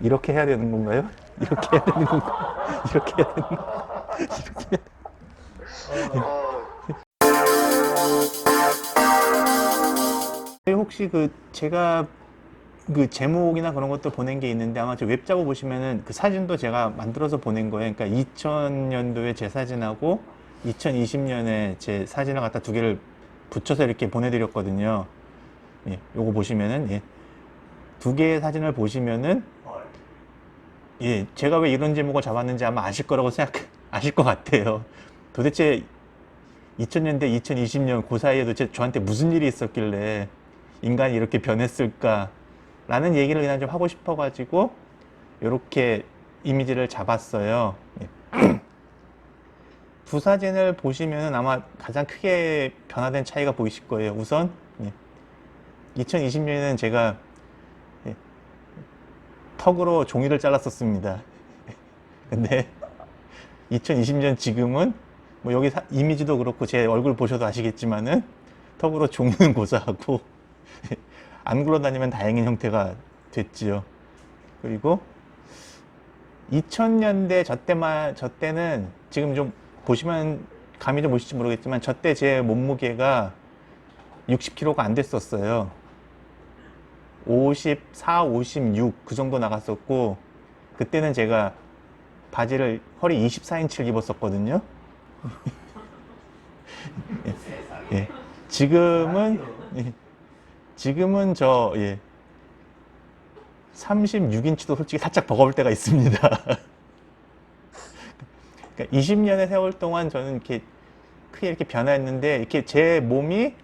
이렇게 해야 되는 건가요? 이렇게 해야 되는 건가? 이렇게 해야 되는 건가? 이렇게. 혹시 그 제가 그 제목이나 그런 것도 보낸 게 있는데 아마 저 웹자고 보시면은 그 사진도 제가 만들어서 보낸 거예요. 그러니까 2000년도에 제 사진하고 2020년에 제 사진을 갖다 두 개를 붙여서 이렇게 보내드렸거든요. 예, 요거 보시면은 예, 두 개의 사진을 보시면은 예, 제가 왜 이런 제목을 잡았는지 아마 아실 거라고 아실 것 같아요. 도대체 2000년대, 2020년 그 사이에 도대체 저한테 무슨 일이 있었길래 인간이 이렇게 변했을까? 라는 얘기를 그냥 좀 하고 싶어가지고 이렇게 이미지를 잡았어요. 예. 두 사진을 보시면 아마 가장 크게 변화된 차이가 보이실 거예요. 우선 2020년에는 제가 예, 턱으로 종이를 잘랐었습니다. 근데 2020년 지금은 뭐 여기 이미지도 그렇고 제 얼굴 보셔도 아시겠지만은 턱으로 종이는 고사하고 안 굴러다니면 다행인 형태가 됐지요. 그리고 2000년대 저 때는 지금 좀 보시면 감이 좀 오실지 모르겠지만 저 때 제 몸무게가 60kg가 안 됐었어요. 54, 56 그 정도 나갔었고 그때는 제가 바지를 허리 24인치를 입었었거든요. 예. 지금은 예. 지금은 저 예. 36인치도 솔직히 살짝 버거울 때가 있습니다. 그러니까 20년의 세월 동안 저는 이렇게 크게 이렇게 변화했는데 이렇게 제 몸이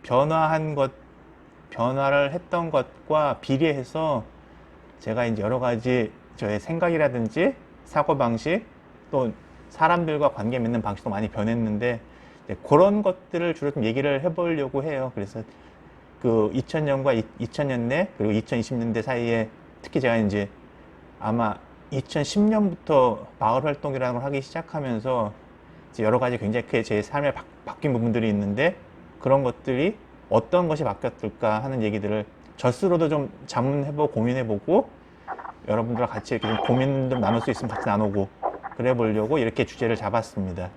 변화한 것, 변화를 했던 것과 비례해서 제가 이제 여러 가지 저의 생각이라든지 사고방식 또 사람들과 관계 맺는 방식도 많이 변했는데 그런 것들을 주로 좀 얘기를 해보려고 해요. 그래서 그 2000년과 2000년대 그리고 2020년대 사이에 특히 제가 이제 아마 2010년부터 마을 활동이라는 걸 하기 시작하면서 이제 여러 가지 굉장히 크게 제 삶에 바뀐 부분들이 있는데 그런 것들이 어떤 것이 바뀌었을까 하는 얘기들을 저 스스로도 좀 자문해보고 고민해보고 여러분들과 같이 이렇게 좀 고민 좀 나눌 수 있으면 같이 나누고 그래 보려고 이렇게 주제를 잡았습니다.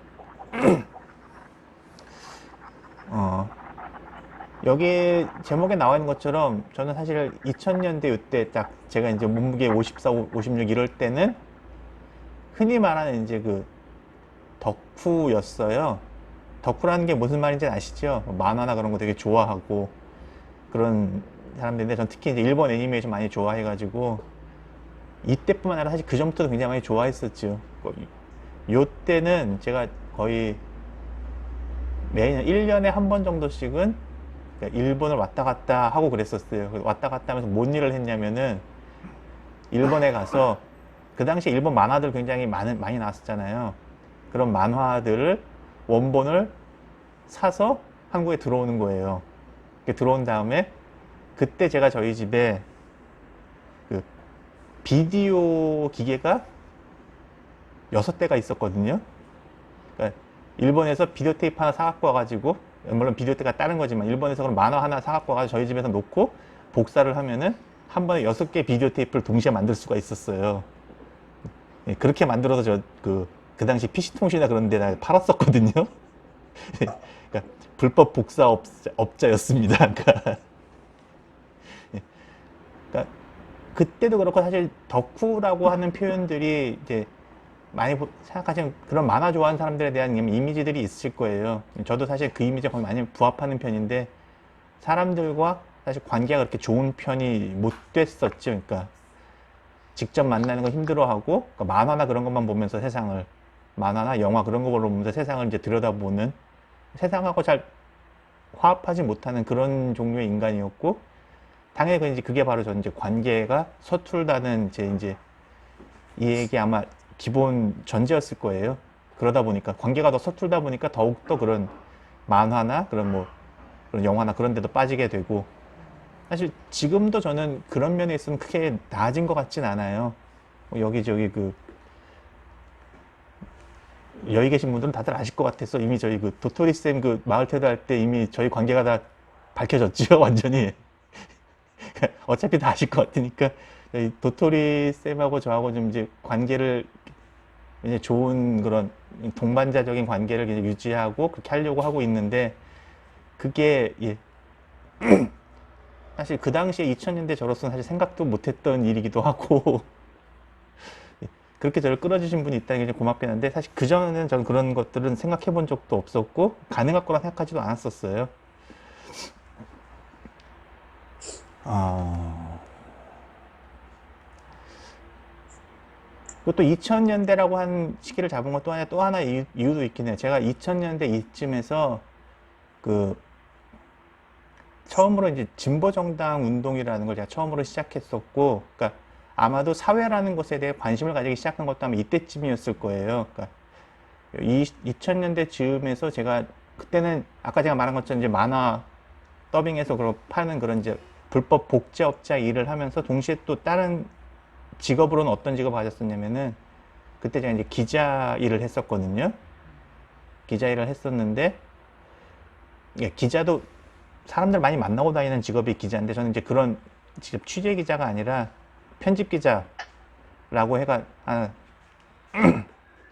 여기 제목에 나와 있는 것처럼 저는 사실 2000년대 이때 딱 제가 이제 몸무게 54, 56 이럴 때는 흔히 말하는 이제 그 덕후였어요. 덕후라는 게 무슨 말인지 아시죠? 만화나 그런 거 되게 좋아하고 그런 사람들인데 전 특히 이제 일본 애니메이션 많이 좋아해가지고 이때뿐만 아니라 사실 그 전부터도 굉장히 많이 좋아했었죠. 요 때는 제가 거의 매년 1년에 한 번 정도씩은 그러니까 일본을 왔다 갔다 하고 그랬었어요. 왔다 갔다 하면서 뭔 일을 했냐면은 일본에 가서 그 당시에 일본 만화들 굉장히 많이 나왔었잖아요. 그런 만화들을 원본을 사서 한국에 들어오는 거예요. 들어온 다음에 그때 제가 저희 집에 그 비디오 기계가 6대가 있었거든요. 그러니까 일본에서 비디오 테이프 하나 사갖고 와가지고 물론 비디오 테이프가 다른 거지만 일본에서 그럼 만화 하나 사갖고 와가지고 저희 집에서 놓고 복사를 하면은 한 번에 6개 비디오 테이프를 동시에 만들 수가 있었어요. 예, 그렇게 만들어서 그 당시 PC통신이나 그런 데다 팔았었거든요. 그러니까 불법 복사 업자였습니다. 그러니까, 예, 그러니까 그때도 그렇고 사실 덕후라고 하는 표현들이 이제 많이 생각하시면 그런 만화 좋아하는 사람들에 대한 이미지들이 있으실 거예요. 저도 사실 그 이미지에 거의 많이 부합하는 편인데 사람들과 사실 관계가 그렇게 좋은 편이 못 됐었죠. 그러니까 직접 만나는 거 힘들어하고 그러니까 만화나 그런 것만 보면서 세상을 만화나 영화 그런 거 보면서 세상을 이제 들여다보는 세상하고 잘 화합하지 못하는 그런 종류의 인간이었고 당연히 이제 그게 바로 저 이제 관계가 서툴다는 제 이제 이 얘기 아마 기본 전제였을 거예요. 그러다 보니까 관계가 더 서툴다 보니까 더욱더 그런 만화나 그런 뭐 그런 영화나 그런 데도 빠지게 되고 사실 지금도 저는 그런 면에 있으면 크게 나아진 것 같진 않아요. 여기저기 여기 계신 분들은 다들 아실 것 같아서 이미 저희 그 도토리쌤 그 마을 테드 할 때 이미 저희 관계가 다 밝혀졌지요, 완전히. 어차피 다 아실 것 같으니까 이 도토리 쌤하고 저하고 좀 이제 관계를 이제 좋은 그런 동반자적인 관계를 이제 유지하고 그렇게 하려고 하고 있는데 그게 예, 사실 그 당시에 2000년대 저로서는 사실 생각도 못했던 일이기도 하고 그렇게 저를 끌어주신 분이 있다는 게 좀 고맙긴 한데 사실 그전에는 저는 그런 것들은 생각해 본 적도 없었고 가능할 거라 생각하지도 않았었어요. 아, 그것도 2000년대라고 한 시기를 잡은 것도 또 하나 이유도 있긴 해요. 제가 2000년대 이쯤에서 그 처음으로 이제 진보정당 운동이라는 걸 제가 처음으로 시작했었고, 그러니까 아마도 사회라는 것에 대해 관심을 가지기 시작한 것도 아마 이때쯤이었을 거예요. 그러니까 2000년대 즈음에서 제가 그때는 아까 제가 말한 것처럼 이제 만화 더빙해서 그런 파는 그런 이제 불법 복제업자 일을 하면서 동시에 또 다른 직업으로는 어떤 직업을 가졌었냐면은 그때 제가 이제 기자 일을 했었거든요. 기자 일을 했었는데 예, 기자도 사람들 많이 만나고 다니는 직업이 기자인데 저는 이제 그런 직접 취재 기자가 아니라 편집 기자라고 해가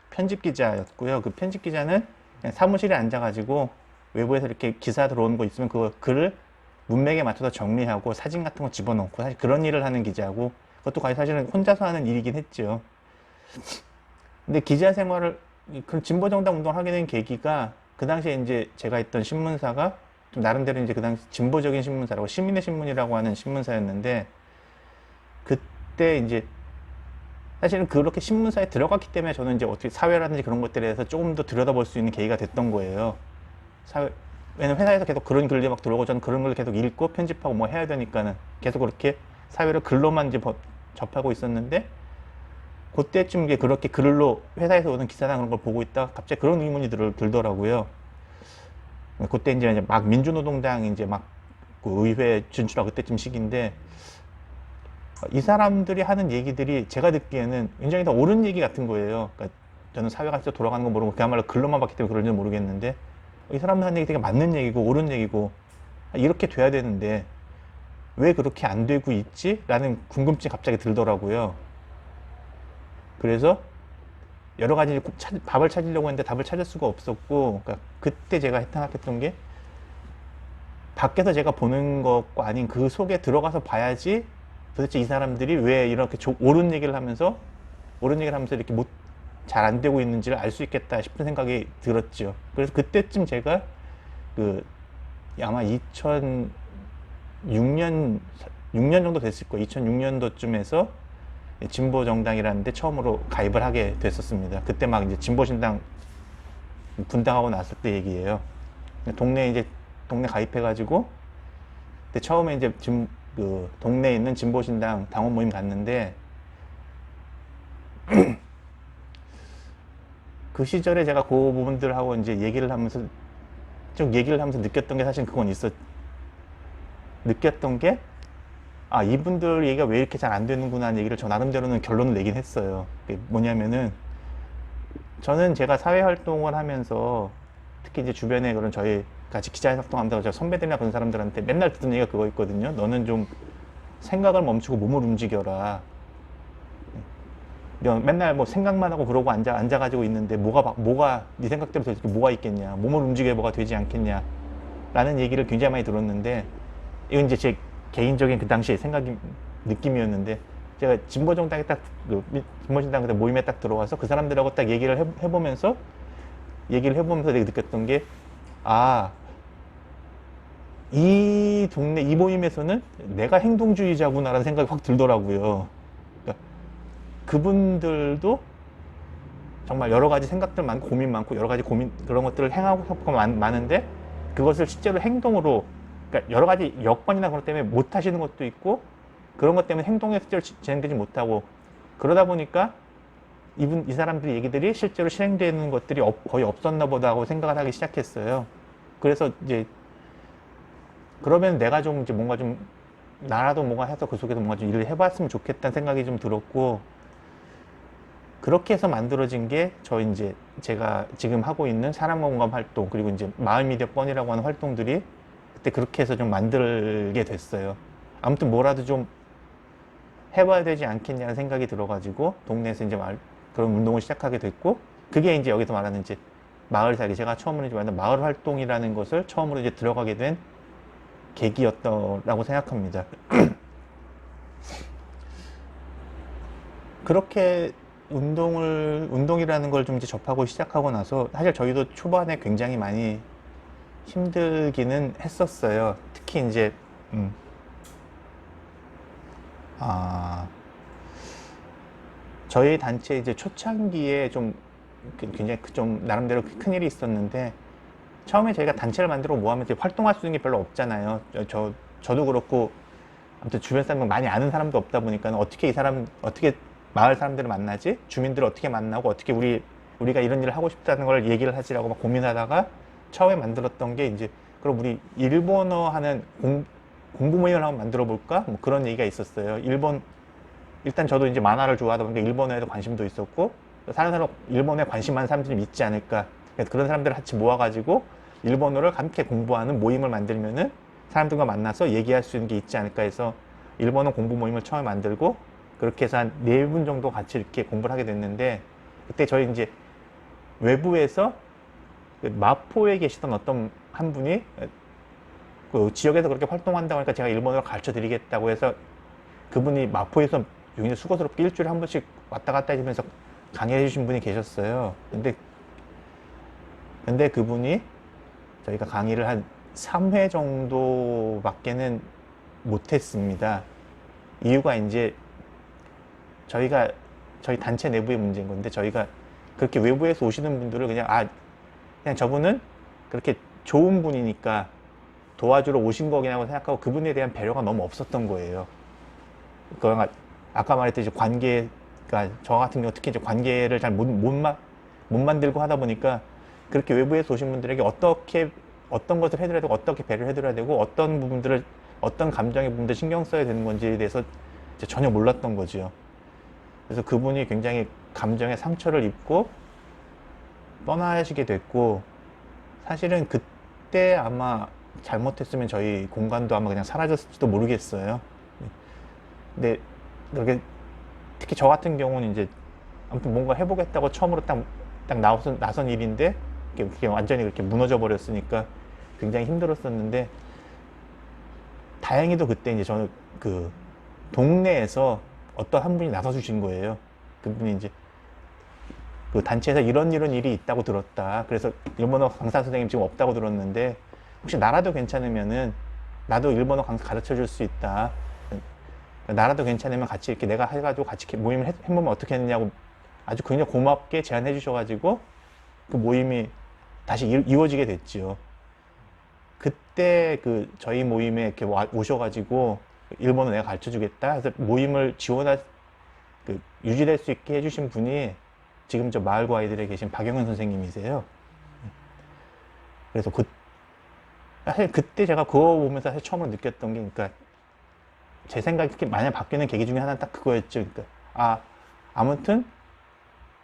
편집 기자였고요. 그 편집 기자는 그냥 사무실에 앉아가지고 외부에서 이렇게 기사 들어오는 거 있으면 그 글을 문맥에 맞춰서 정리하고 사진 같은 거 집어넣고 사실 그런 일을 하는 기자고 그것도 거의 사실은 혼자서 하는 일이긴 했죠. 근데 기자 생활을 그 진보정당 운동을 하게 된 계기가 그 당시에 이제 제가 있던 신문사가 좀 나름대로 이제 그 당시 진보적인 신문사라고 시민의 신문이라고 하는 신문사였는데 그때 이제 사실은 그렇게 신문사에 들어갔기 때문에 저는 이제 어떻게 사회라든지 그런 것들에 대해서 조금 더 들여다볼 수 있는 계기가 됐던 거예요. 사회, 왜냐면 회사에서 계속 그런 글들이 막 들어오고 저는 그런 걸 계속 읽고 편집하고 뭐 해야 되니까는 계속 그렇게 사회를 글로만 이제 접하고 있었는데 그때쯤 이게 그렇게 글로 회사에서 오는 기사나 그런 걸 보고 있다가 갑자기 그런 의문이 들더라고요. 그때 이제 막 민주노동당 이제 막 그 의회 진출하고 그때쯤 시기인데 이 사람들이 하는 얘기들이 제가 듣기에는 굉장히 다 옳은 얘기 같은 거예요. 그러니까 저는 사회가 진짜 돌아가는 거 모르고 그야말로 글로만 봤기 때문에 그런지 모르겠는데 이 사람들 하는 얘기 되게 맞는 얘기고 옳은 얘기고 이렇게 돼야 되는데 왜 그렇게 안 되고 있지? 라는 궁금증이 갑자기 들더라고요. 그래서 여러 가지 답을 찾으려고 했는데 답을 찾을 수가 없었고 그러니까 그때 제가 생각했던 게 밖에서 제가 보는 것과 아닌 그 속에 들어가서 봐야지 도대체 이 사람들이 왜 이렇게 옳은 얘기를 하면서 이렇게 잘 안 되고 있는지를 알 수 있겠다 싶은 생각이 들었죠. 그래서 그때쯤 제가 그 아마 2006년 6년 정도 됐을 거예요. 2006년도쯤에서 진보정당이라는 데 처음으로 가입을 하게 됐었습니다. 그때 막 이제 진보신당 분당하고 났을 때 얘기예요. 동네 가입해가지고 그때 처음에 이제 그 동네에 있는 진보신당 당원 모임 갔는데 그 시절에 제가 그 부분들하고 이제 얘기를 하면서 느꼈던 게 사실 그건 느꼈던 게 이분들 얘기가 왜 이렇게 잘 안 되는구나 하는 얘기를 저 나름대로는 결론을 내긴 했어요. 그게 뭐냐면은 저는 제가 사회 활동을 하면서 특히 이제 주변에 그런 저희 같이 기자 활동한다고 저 선배들이나 그런 사람들한테 맨날 듣는 얘기가 그거 있거든요. 너는 좀 생각을 멈추고 몸을 움직여라. 맨날 뭐 생각만 하고 그러고 앉아가지고 있는데 뭐가 네 생각대로 도대체 뭐가 있겠냐. 몸을 움직여 뭐가 되지 않겠냐. 라는 얘기를 굉장히 많이 들었는데 이건 이제 제 개인적인 그 당시의 느낌이었는데 제가 진보정당에 진보신당 모임에 딱 들어와서 그 사람들하고 딱 얘기를 해보면서 내가 느꼈던 게 이 동네 이 모임에서는 내가 행동주의자구나라는 생각이 확 들더라고요. 그러니까 그분들도 정말 여러 가지 생각들 많고 고민 많고 여러 가지 그런 것들을 행하고 싶고 많은데 그것을 실제로 행동으로 그러니까 여러 가지 여건이나 그런 것 때문에 못 하시는 것도 있고 그런 것 때문에 행동에 실제로 진행되지 못하고 그러다 보니까 이 사람들 얘기들이 실제로 실행되는 것들이 거의 없었나 보다 하고 생각을 하기 시작했어요. 그래서 이제 그러면 내가 좀 이제 뭔가 좀 나라도 뭔가 해서 그 속에서 뭔가 좀 일을 해봤으면 좋겠다는 생각이 좀 들었고 그렇게 해서 만들어진 게 이제 제가 지금 하고 있는 사람과 공감 활동 그리고 이제 마을미디어 뻔이라고 하는 활동들이 그때 그렇게 해서 좀 만들게 됐어요. 아무튼 뭐라도 좀 해봐야 되지 않겠냐는 생각이 들어가지고 동네에서 이제 그런 운동을 시작하게 됐고, 그게 이제 여기서 말하는 이제 마을 살기, 제가 처음으로 이제 말하는 마을 활동이라는 것을 처음으로 이제 들어가게 된 계기였다고 생각합니다. 그렇게 운동이라는 걸 좀 이제 접하고 시작하고 나서 사실 저희도 초반에 굉장히 많이 힘들기는 했었어요. 특히 이제 아, 저희 단체 이제 초창기에 좀 굉장히 좀 나름대로 큰 일이 있었는데, 처음에 저희가 단체를 만들고 뭐 하면 활동할 수 있는 게 별로 없잖아요. 저도 그렇고 아무튼 주변 사람 많이 아는 사람도 없다 보니까 어떻게 마을 사람들을 만나지? 주민들을 어떻게 만나고 어떻게 우리가 이런 일을 하고 싶다는 걸 얘기를 하지라고 막 고민하다가 처음에 만들었던 게 이제, 그럼 우리 일본어 하는 공부 모임을 한번 만들어 볼까? 뭐 그런 얘기가 있었어요. 일단 저도 이제 만화를 좋아하다 보니까 일본어에도 관심도 있었고, 다른 사람 일본어에 관심 많은 사람들이 있지 않을까. 그런 사람들을 같이 모아가지고 일본어를 함께 공부하는 모임을 만들면은 사람들과 만나서 얘기할 수 있는 게 있지 않을까 해서 일본어 공부 모임을 처음에 만들고, 그렇게 해서 한 4분 정도 같이 이렇게 공부를 하게 됐는데, 그때 저희 이제 외부에서 마포에 계시던 어떤 한 분이 그 지역에서 그렇게 활동한다고 하니까 제가 일본어를 가르쳐 드리겠다고 해서, 그분이 마포에서 굉장히 수고스럽게 일주일에 한 번씩 왔다 갔다 해주면서 강의해 주신 분이 계셨어요. 근데 그분이 저희가 강의를 한 3회 정도밖에는 못했습니다. 이유가 이제 저희 단체 내부의 문제인 건데, 저희가 그렇게 외부에서 오시는 분들을 그냥 저분은 그렇게 좋은 분이니까 도와주러 오신 거라고 생각하고 그분에 대한 배려가 너무 없었던 거예요. 그러니까 아까 말했듯이 관계가, 저 같은 경우 특히 이제 관계를 잘 못 만들고 하다 보니까, 그렇게 외부에서 오신 분들에게 어떤 것을 해드려야 되고 어떻게 배려를 해드려야 되고 어떤 감정의 부분들 신경 써야 되는 건지에 대해서 전혀 몰랐던 거죠. 그래서 그분이 굉장히 감정에 상처를 입고 떠나시게 됐고, 사실은 그때 아마 잘못했으면 저희 공간도 아마 그냥 사라졌을지도 모르겠어요. 근데 그렇게 특히 저 같은 경우는 이제 아무튼 뭔가 해보겠다고 처음으로 딱 나선 일인데 그게 완전히 그렇게 무너져 버렸으니까 굉장히 힘들었었는데, 다행히도 그때 이제 저는 그 동네에서 어떤 한 분이 나서 주신 거예요. 그분이 이제 그 단체에서 이런 일이 있다고 들었다. 그래서 일본어 강사 선생님 지금 없다고 들었는데 혹시 나라도 괜찮으면은 나도 일본어 강사 가르쳐 줄 수 있다. 나라도 괜찮으면 같이 이렇게 내가 해가지고 같이 모임을 해보면 어떻게 했느냐고 아주 굉장히 고맙게 제안해 주셔가지고 그 모임이 다시 이루어지게 됐죠. 그때 저희 모임에 이렇게 오셔가지고 일본어 내가 가르쳐 주겠다 해서 모임을 유지될 수 있게 해주신 분이 지금 저 마을과 아이들에 계신 박영현 선생님이세요. 그래서 사실 그때 제가 그거 보면서 사실 처음으로 느꼈던 게, 그러니까 제 생각이 만약 바뀌는 계기 중에 하나는 딱 그거였죠. 그러니까 아무튼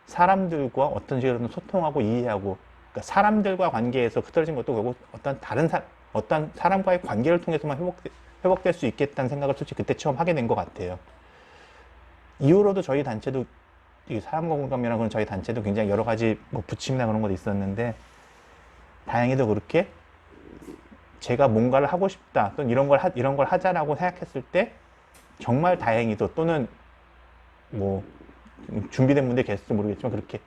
사람들과 어떤 식으로든 소통하고 이해하고, 그러니까 사람들과 관계에서 흐트러진 것도 결국 어떤 사람과의 관계를 통해서만 회복될 수 있겠다는 생각을 솔직히 그때 처음 하게 된 것 같아요. 이후로도 저희 단체도 이 사람과 공감이라는 건 저희 단체도 굉장히 여러 가지 뭐 부침이나 그런 것도 있었는데, 다행히도 그렇게 제가 뭔가를 하고 싶다 또는 이런 걸 하자라고 생각했을 때 정말 다행히도, 또는 뭐 준비된 분들이 계실지 모르겠지만 그렇게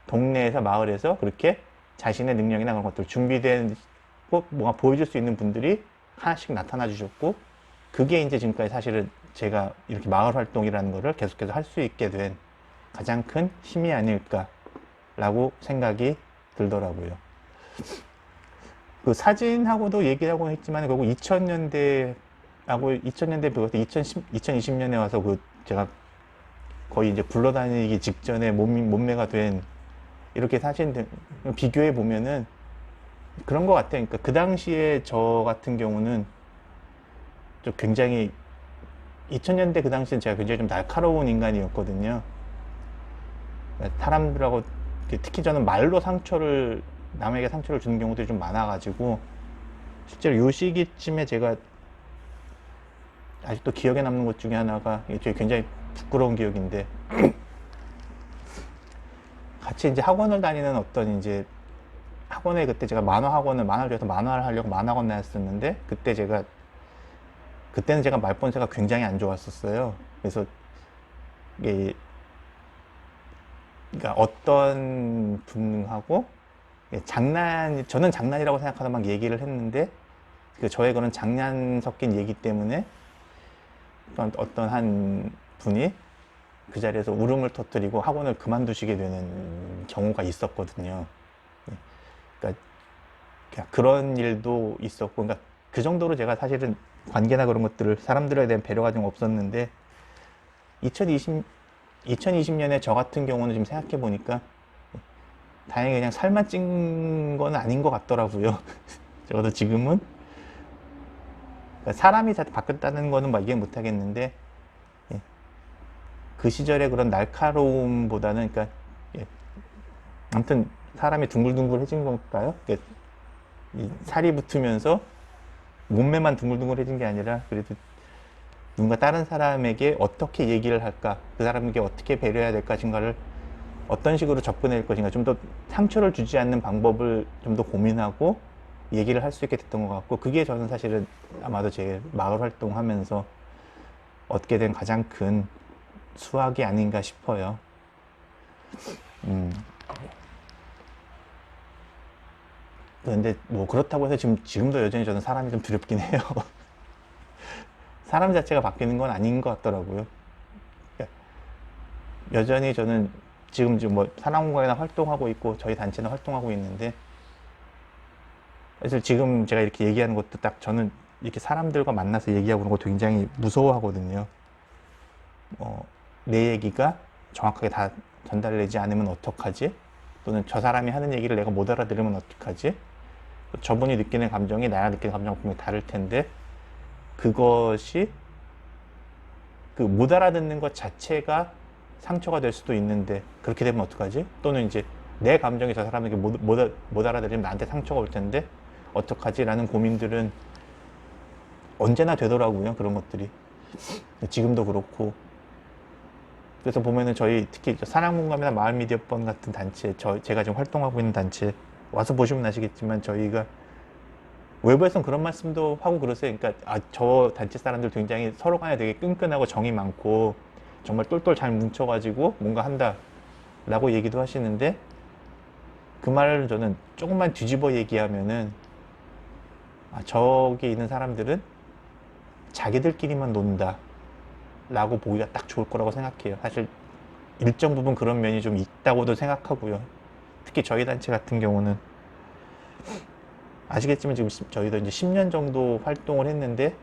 동네에서 마을에서 그렇게 자신의 능력이나 그런 것들 준비된 뭔가 보여줄 수 있는 분들이 하나씩 나타나 주셨고, 그게 이제 지금까지 사실은 제가 이렇게 마을 활동이라는 거를 계속해서 할 수 있게 된 가장 큰 힘이 아닐까라고 생각이 들더라고요. 그 사진하고도 얘기하고 했지만 결국 2000년대하고 2020년에 와서 제가 거의 이제 굴러다니기 직전에 몸매가 된 이렇게 사진 비교해 보면은 그런 것 같아요. 그러니까 그 당시에 저 같은 경우는 좀 굉장히 2000년대 그 당시엔 제가 굉장히 좀 날카로운 인간이었거든요. 사람들하고 특히 저는 말로 남에게 상처를 주는 경우들이 좀 많아가지고, 실제로 요 시기쯤에 제가 아직도 기억에 남는 것 중에 하나가 이게 굉장히 부끄러운 기억인데 같이 이제 학원을 다니는 어떤 이제 학원에 그때 제가 만화를 좋아해서 만화를 하려고 만화학원 다녔었는데 그때는 제가 말본세가 굉장히 안 좋았었어요. 그래서 이게 그러니까 어떤 분하고 저는 장난이라고 생각하다 막 얘기를 했는데 저의 그런 장난 섞인 얘기 때문에 어떤 한 분이 그 자리에서 울음을 터뜨리고 학원을 그만두시게 되는 경우가 있었거든요. 그러니까 그런 일도 있었고, 그러니까 그 정도로 제가 사실은 관계나 그런 것들을 사람들에 대한 배려가 좀 없었는데 2020년에 저 같은 경우는 지금 생각해 보니까 다행히 그냥 살만 찐 건 아닌 것 같더라고요. 적어도 지금은 그러니까 사람이 다 바뀌었다는 거는 막 이해 못 하겠는데 그 시절의 그런 날카로움보다는 그러니까 아무튼 사람이 둥글둥글해진 걸까요? 이 살이 붙으면서 몸매만 둥글둥글해진 게 아니라 그래도 누군가 다른 사람에게 어떻게 얘기를 할까, 그 사람에게 어떻게 배려해야 될까인가를 어떤 식으로 접근할 것인가, 좀 더 상처를 주지 않는 방법을 좀 더 고민하고 얘기를 할 수 있게 됐던 것 같고, 그게 저는 사실은 아마도 제 마을 활동하면서 얻게 된 가장 큰 수확이 아닌가 싶어요. 그런데 뭐 그렇다고 해서 지금도 여전히 저는 사람이 좀 두렵긴 해요. 사람 자체가 바뀌는 건 아닌 것 같더라고요. 여전히 저는 지금 뭐 사랑공간이나 활동하고 있고 저희 단체는 활동하고 있는데 사실 지금 제가 이렇게 얘기하는 것도 딱 저는 이렇게 사람들과 만나서 얘기하고 그런 거 굉장히 무서워하거든요. 내 얘기가 정확하게 다 전달되지 않으면 어떡하지? 또는 저 사람이 하는 얘기를 내가 못 알아들으면 어떡하지? 저분이 느끼는 감정이 나랑 느끼는 감정은 분명히 다를 텐데 그것이 그 못 알아듣는 것 자체가 상처가 될 수도 있는데 그렇게 되면 어떡하지? 또는 이제 내 감정이 저 사람에게 못 알아들으면 나한테 상처가 올 텐데 어떡하지? 라는 고민들은 언제나 되더라고요. 그런 것들이. 지금도 그렇고. 그래서 보면은 저희 특히 사랑공감이나 마을미디어번 같은 단체, 제가 지금 활동하고 있는 단체 와서 보시면 아시겠지만 저희가 외부에서는 그런 말씀도 하고 그러세요. 그러니까 저 단체 사람들 굉장히 서로 간에 되게 끈끈하고 정이 많고 정말 똘똘 잘 뭉쳐가지고 뭔가 한다 라고 얘기도 하시는데 그 말을 저는 조금만 뒤집어 얘기하면은 저기 있는 사람들은 자기들끼리만 논다 라고 보기가 딱 좋을 거라고 생각해요. 사실 일정 부분 그런 면이 좀 있다고도 생각하고요. 특히 저희 단체 같은 경우는 아시겠지만 지금 저희도 이제 10년 정도 활동을 했는데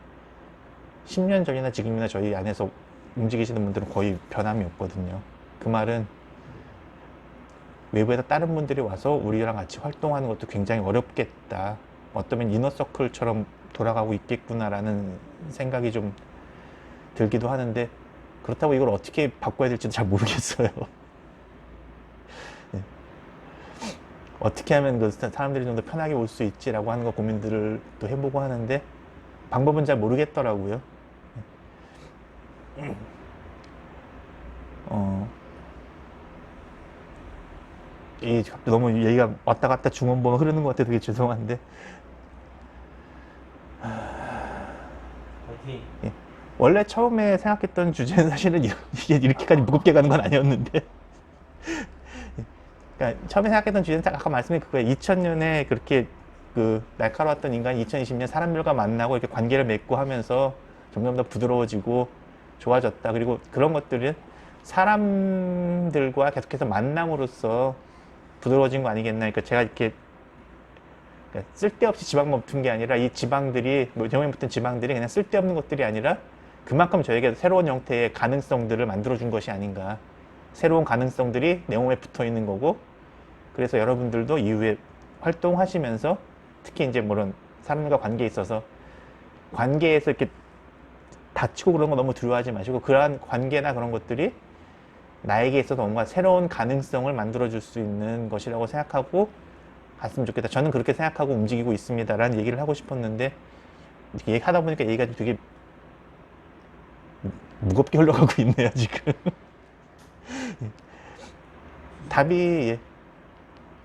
10년 전이나 지금이나 저희 안에서 움직이시는 분들은 거의 변함이 없거든요. 그 말은 외부에서 다른 분들이 와서 우리랑 같이 활동하는 것도 굉장히 어렵겠다. 어쩌면 이너서클처럼 돌아가고 있겠구나라는 생각이 좀 들기도 하는데 그렇다고 이걸 어떻게 바꿔야 될지도 잘 모르겠어요. 네. 어떻게 하면 그 사람들이 좀 더 편하게 올 수 있지라고 하는 거 고민들을 또 해보고 하는데 방법은 잘 모르겠더라고요. 너무 얘기가 왔다 갔다 중원부가 흐르는 것 같아 되게 죄송한데 파이팅. 예. 원래 처음에 생각했던 주제는 사실은 이게 이렇게까지 무겁게 가는 건 아니었는데 그러니까 처음에 생각했던 주제는 딱 아까 말씀드린 그거예요. 2000년에 그렇게 그 날카로웠던 인간이 2020년 사람들과 만나고 이렇게 관계를 맺고 하면서 점점 더 부드러워지고 좋아졌다. 그리고 그런 것들은 사람들과 계속해서 만남으로써 부드러워진 거 아니겠나. 그러니까 제가 이렇게 그러니까 쓸데없이 지방만 붙은 게 아니라 이 지방들이 뭐 영향 붙은 지방들이 그냥 쓸데없는 것들이 아니라 그만큼 저에게 새로운 형태의 가능성들을 만들어준 것이 아닌가. 새로운 가능성들이 내 몸에 붙어 있는 거고 그래서 여러분들도 이후에 활동하시면서 특히 이제 물론 사람과 관계에 있어서 관계에서 이렇게 다치고 그런 거 너무 두려워하지 마시고 그러한 관계나 그런 것들이 나에게 있어서 뭔가 새로운 가능성을 만들어줄 수 있는 것이라고 생각하고 갔으면 좋겠다. 저는 그렇게 생각하고 움직이고 있습니다. 라는 얘기를 하고 싶었는데 이렇게 얘기하다 보니까 얘기가 되게 무겁게 흘러가고 있네요, 지금. 답이, 예,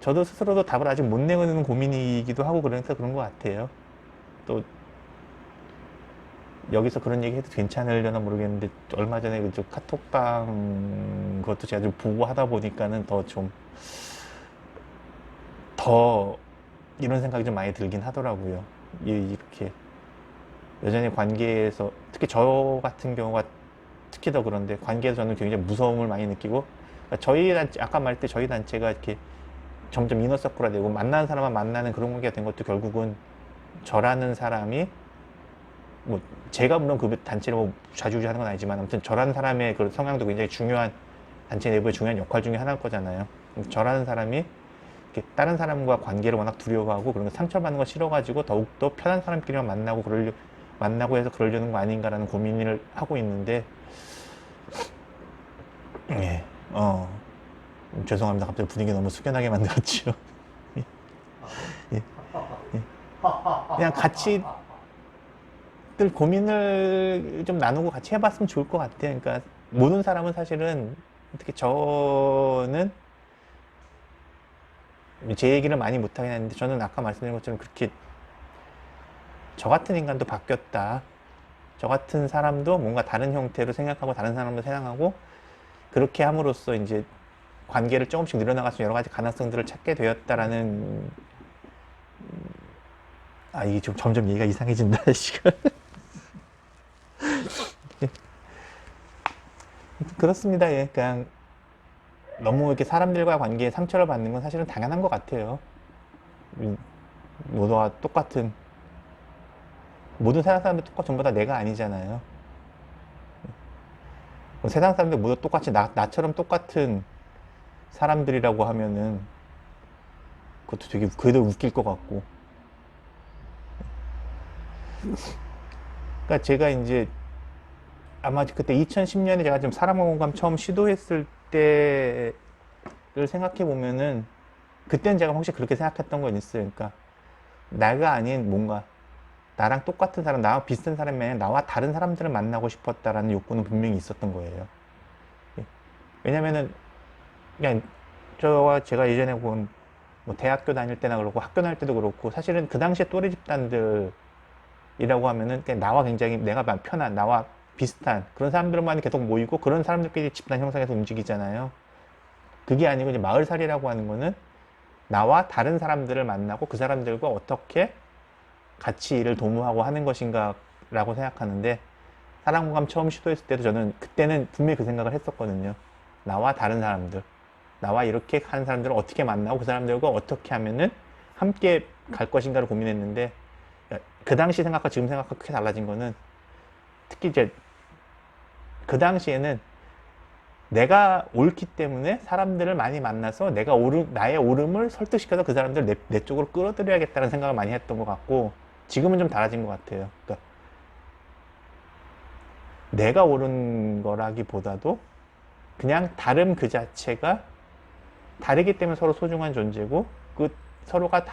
저도 스스로도 답을 아직 못 내는 고민이기도 하고 그러니까 그런 것 같아요. 또 여기서 그런 얘기 해도 괜찮으려나 모르겠는데 얼마 전에 그 카톡방 그것도 제가 좀 보고 하다 보니까는 더 이런 생각이 좀 많이 들긴 하더라고요. 이렇게 여전히 관계에서 특히 저 같은 경우가 특히 더 그런데 관계에서 저는 굉장히 무서움을 많이 느끼고, 그러니까 저희 단체, 아까 말했듯 저희 단체가 이렇게 점점 이너서클화 되고 만나는 사람만 만나는 그런 관계가 된 것도 결국은 저라는 사람이 뭐 제가 물론 그 단체를 뭐 좌지우지하는 건 아니지만 아무튼 저라는 사람의 그 성향도 굉장히 중요한, 단체 내부의 중요한 역할 중에 하나일 거잖아요. 저라는 사람이 이렇게 다른 사람과 관계를 워낙 두려워하고 그런 거 상처받는 거 싫어가지고 더욱더 편한 사람끼리만 만나고 해서 그러려는 거 아닌가라는 고민을 하고 있는데, 예, 죄송합니다. 갑자기 분위기 너무 숙연하게 만들었죠. 예, 예, 예. 그냥 같이 늘 고민을 좀 나누고 같이 해봤으면 좋을 것 같아요. 그러니까 모든 사람은 사실은, 특히 저는 제 얘기를 많이 못하긴 했는데 저는 아까 말씀드린 것처럼 그렇게 저 같은 인간도 바뀌었다. 저 같은 사람도 뭔가 다른 형태로 생각하고 다른 사람도 생각하고 그렇게 함으로써 이제 관계를 조금씩 늘어나갈 수 있는 여러 가지 가능성들을 찾게 되었다라는, 이게 좀 점점 얘기가 이상해진다, 시간. 그렇습니다. 예, 그냥 너무 이렇게 사람들과 관계에 상처를 받는 건 사실은 당연한 것 같아요. 모두와 똑같은, 모든 세상 사람들 전부 다 내가 아니잖아요. 세상 사람들 모두 똑같이 나처럼 똑같은 사람들이라고 하면은 그것도 되게 그래도 웃길 것 같고. 그러니까 제가 이제 아마 그때 2010년에 제가 좀 사람과 공감 처음 시도했을 때를 생각해 보면은 그때는 제가 혹시 그렇게 생각했던 건 있어요. 그러니까 나가 아닌 뭔가 나랑 똑같은 사람, 나와 비슷한 사람이 아니라 나와 다른 사람들을 만나고 싶었다라는 욕구는 분명히 있었던 거예요. 예. 왜냐면은 그냥 저와 제가 예전에 본 뭐 대학교 다닐 때나 그렇고 학교 다닐 때도 그렇고 사실은 그 당시에 또래 집단들이라고 하면은 그냥 나와 굉장히 내가 편한, 나와 비슷한 그런 사람들만 계속 모이고 그런 사람들끼리 집단 형성해서 움직이잖아요. 그게 아니고 이제 마을살이라고 하는 거는 나와 다른 사람들을 만나고 그 사람들과 어떻게 같이 일을 도모하고 하는 것인가 라고 생각하는데, 사랑공감 처음 시도했을 때도 저는 그때는 분명히 그 생각을 했었거든요. 나와 다른 사람들, 나와 이렇게 하는 사람들을 어떻게 만나고 그 사람들과 어떻게 하면은 함께 갈 것인가를 고민했는데, 그 당시 생각과 지금 생각과 크게 달라진 거는 특히 이제 그 당시에는 내가 옳기 때문에 사람들을 많이 만나서 나의 옳음을 설득시켜서 그 사람들을 내 쪽으로 끌어들여야겠다는 생각을 많이 했던 것 같고, 지금은 좀 달라진 것 같아요. 그러니까 내가 옳은 거라기보다도 그냥 다름 그 자체가 다르기 때문에 서로 소중한 존재고, 그 서로가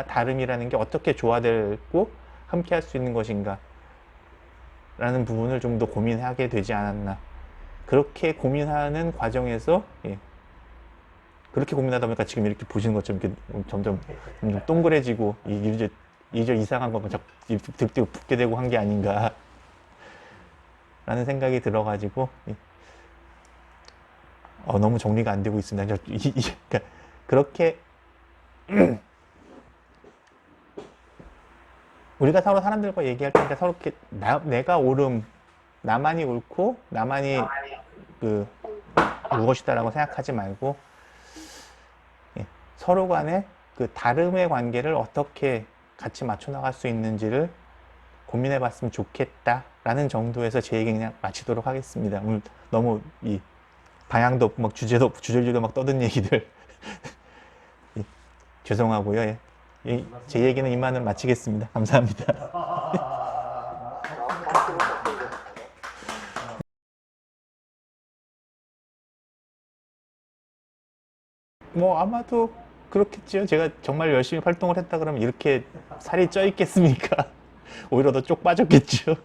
다름이라는 게 어떻게 조화되고 함께 할 수 있는 것인가 라는 부분을 좀 더 고민하게 되지 않았나. 그렇게 고민하는 과정에서, 예, 그렇게 고민하다 보니까 지금 이렇게 보시는 것처럼 이렇게 점점 동그래지고 이저 이상한 거면 득득 붙게 되고 한 게 아닌가 라는 생각이 들어가지고, 예. 너무 정리가 안 되고 있습니다. 그러니까 그렇게 우리가 서로 사람들과 얘기할 때 서로 이렇게 내가 옳음, 나만이 옳고 나만이 그 무엇이다라고 생각하지 말고, 예, 서로 간에 그 다름의 관계를 어떻게 같이 맞춰 나갈 수 있는지를 고민해 봤으면 좋겠다라는 정도에서 제 얘기 그냥 마치도록 하겠습니다. 오늘 너무 이 방향도 없고 막 주제도 막 떠든 얘기들 예, 죄송하고요. 예. 제 얘기는 이만을 마치겠습니다. 감사합니다. 뭐 아마도 그렇겠죠. 제가 정말 열심히 활동을 했다 그러면 이렇게 살이 쪄 있겠습니까? 오히려 더 쪽 빠졌겠죠.